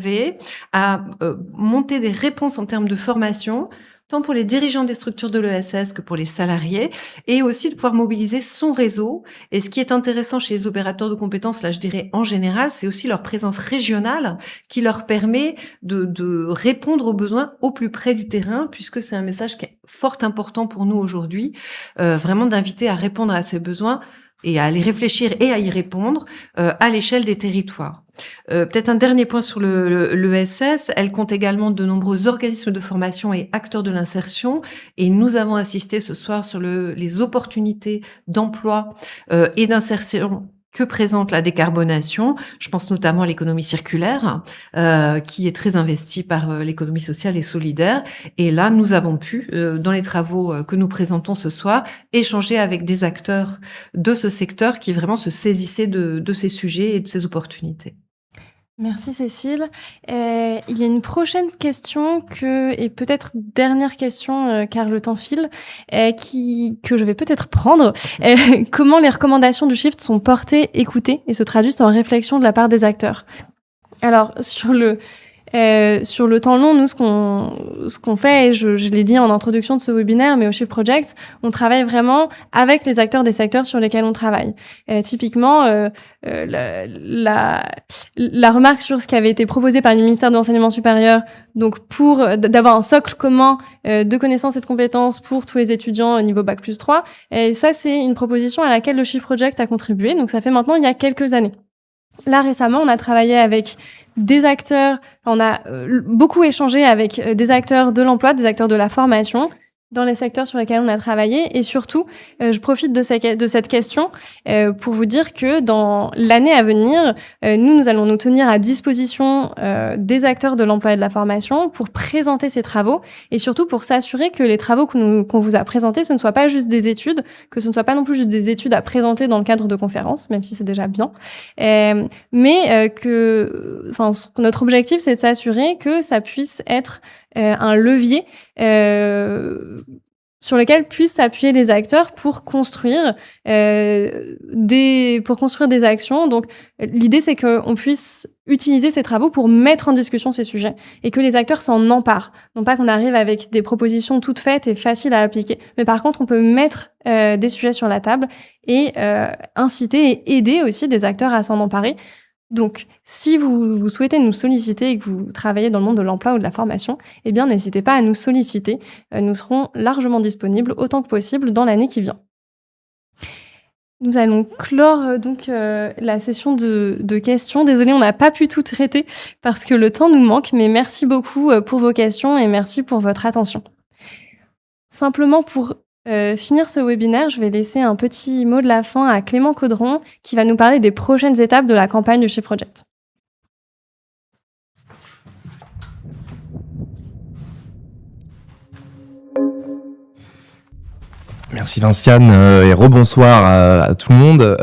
à monter des réponses en termes de formation, tant pour les dirigeants des structures de l'ESS que pour les salariés, et aussi de pouvoir mobiliser son réseau. Et ce qui est intéressant chez les opérateurs de compétences, là je dirais en général, c'est aussi leur présence régionale qui leur permet de répondre aux besoins au plus près du terrain, puisque c'est un message qui est fort important pour nous aujourd'hui, vraiment d'inviter à répondre à ces besoins et à les réfléchir et à y répondre à l'échelle des territoires. Peut-être un dernier point sur l'ESS, elle compte également de nombreux organismes de formation et acteurs de l'insertion, et nous avons assisté ce soir sur les opportunités d'emploi et d'insertion que présente la décarbonation. Je pense notamment à l'économie circulaire, qui est très investie par l'économie sociale et solidaire. Et là, nous avons pu, dans les travaux que nous présentons ce soir, échanger avec des acteurs de ce secteur qui vraiment se saisissaient de ces sujets et de ces opportunités. Merci Cécile. Il y a une prochaine question et peut-être dernière question, car le temps file, que je vais peut-être prendre. Comment les recommandations du Shift sont portées, écoutées et se traduisent en réflexion de la part des acteurs? Alors, sur le temps long, nous, ce qu'on fait, et je l'ai dit en introduction de ce webinaire, mais au Shift Project, on travaille vraiment avec les acteurs des secteurs sur lesquels on travaille. Typiquement, la remarque sur ce qui avait été proposé par le ministère de l'Enseignement supérieur, donc d'avoir un socle commun de connaissances et de compétences pour tous les étudiants au niveau Bac+3, et ça, c'est une proposition à laquelle le Shift Project a contribué, donc ça fait maintenant il y a quelques années. Là, récemment, on a travaillé avec des acteurs, on a beaucoup échangé avec des acteurs de l'emploi, des acteurs de la formation, dans les secteurs sur lesquels on a travaillé. Et surtout, je profite de cette question pour vous dire que dans l'année à venir, nous allons nous tenir à disposition des acteurs de l'emploi et de la formation pour présenter ces travaux et surtout pour s'assurer que les travaux qu'on vous a présentés, ce ne soient pas juste des études, que ce ne soit pas non plus juste des études à présenter dans le cadre de conférences, même si c'est déjà bien, mais que notre objectif, c'est de s'assurer que ça puisse être un levier sur lequel puissent s'appuyer les acteurs pour construire des actions. Donc, l'idée, c'est qu'on puisse utiliser ces travaux pour mettre en discussion ces sujets et que les acteurs s'en emparent. Non pas qu'on arrive avec des propositions toutes faites et faciles à appliquer, mais par contre, on peut mettre des sujets sur la table et inciter et aider aussi des acteurs à s'en emparer. Donc, si vous souhaitez nous solliciter et que vous travaillez dans le monde de l'emploi ou de la formation, eh bien, n'hésitez pas à nous solliciter. Nous serons largement disponibles autant que possible dans l'année qui vient. Nous allons clore donc la session de questions. Désolée, on n'a pas pu tout traiter parce que le temps nous manque, mais merci beaucoup pour vos questions et merci pour votre attention. Simplement pour finir ce webinaire, je vais laisser un petit mot de la fin à Clément Caudron qui va nous parler des prochaines étapes de la campagne du Shift Project. Merci Vinciane et rebonsoir à tout le monde.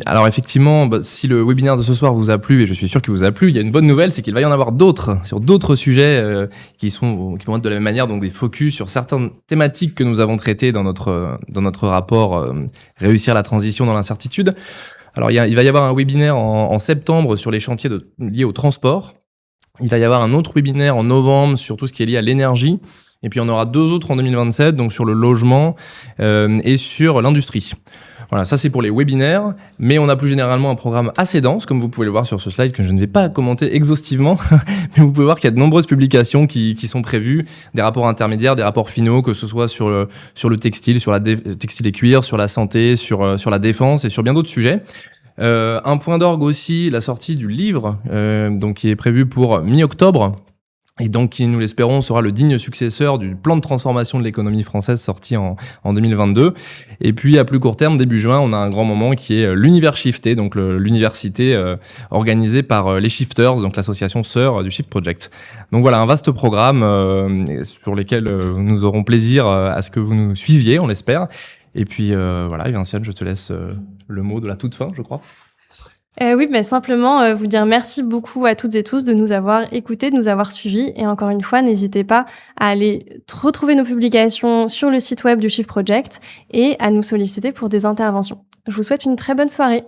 Alors effectivement, si le webinaire de ce soir vous a plu, et je suis sûr qu'il vous a plu, il y a une bonne nouvelle, c'est qu'il va y en avoir d'autres sur d'autres sujets qui vont être de la même manière, donc des focus sur certaines thématiques que nous avons traitées dans notre rapport Réussir la transition dans l'incertitude. Alors il va y avoir un webinaire en septembre sur les chantiers liés au transport. Il va y avoir un autre webinaire en novembre sur tout ce qui est lié à l'énergie. Et puis, on aura 2 autres en 2027, donc sur le logement et sur l'industrie. Voilà, ça c'est pour les webinaires, mais on a plus généralement un programme assez dense, comme vous pouvez le voir sur ce slide, que je ne vais pas commenter exhaustivement, mais vous pouvez voir qu'il y a de nombreuses publications qui sont prévues, des rapports intermédiaires, des rapports finaux, que ce soit sur le textile, sur la textile et cuir, sur la santé, sur la défense et sur bien d'autres sujets. Un point d'orgue aussi, la sortie du livre, donc qui est prévu pour mi-octobre, et donc qui, nous l'espérons, sera le digne successeur du plan de transformation de l'économie française sorti en 2022. Et puis, à plus court terme, début juin, on a un grand moment qui est l'univers shifté, donc l'université organisée par les Shifters, donc l'association sœur du Shift Project. Donc voilà, un vaste programme sur lequel nous aurons plaisir à ce que vous nous suiviez, on l'espère. Et puis voilà, et Vinciane, je te laisse le mot de la toute fin, je crois. Oui, mais simplement vous dire merci beaucoup à toutes et tous de nous avoir écoutés, de nous avoir suivis. Et encore une fois, n'hésitez pas à aller retrouver nos publications sur le site web du Shift Project et à nous solliciter pour des interventions. Je vous souhaite une très bonne soirée.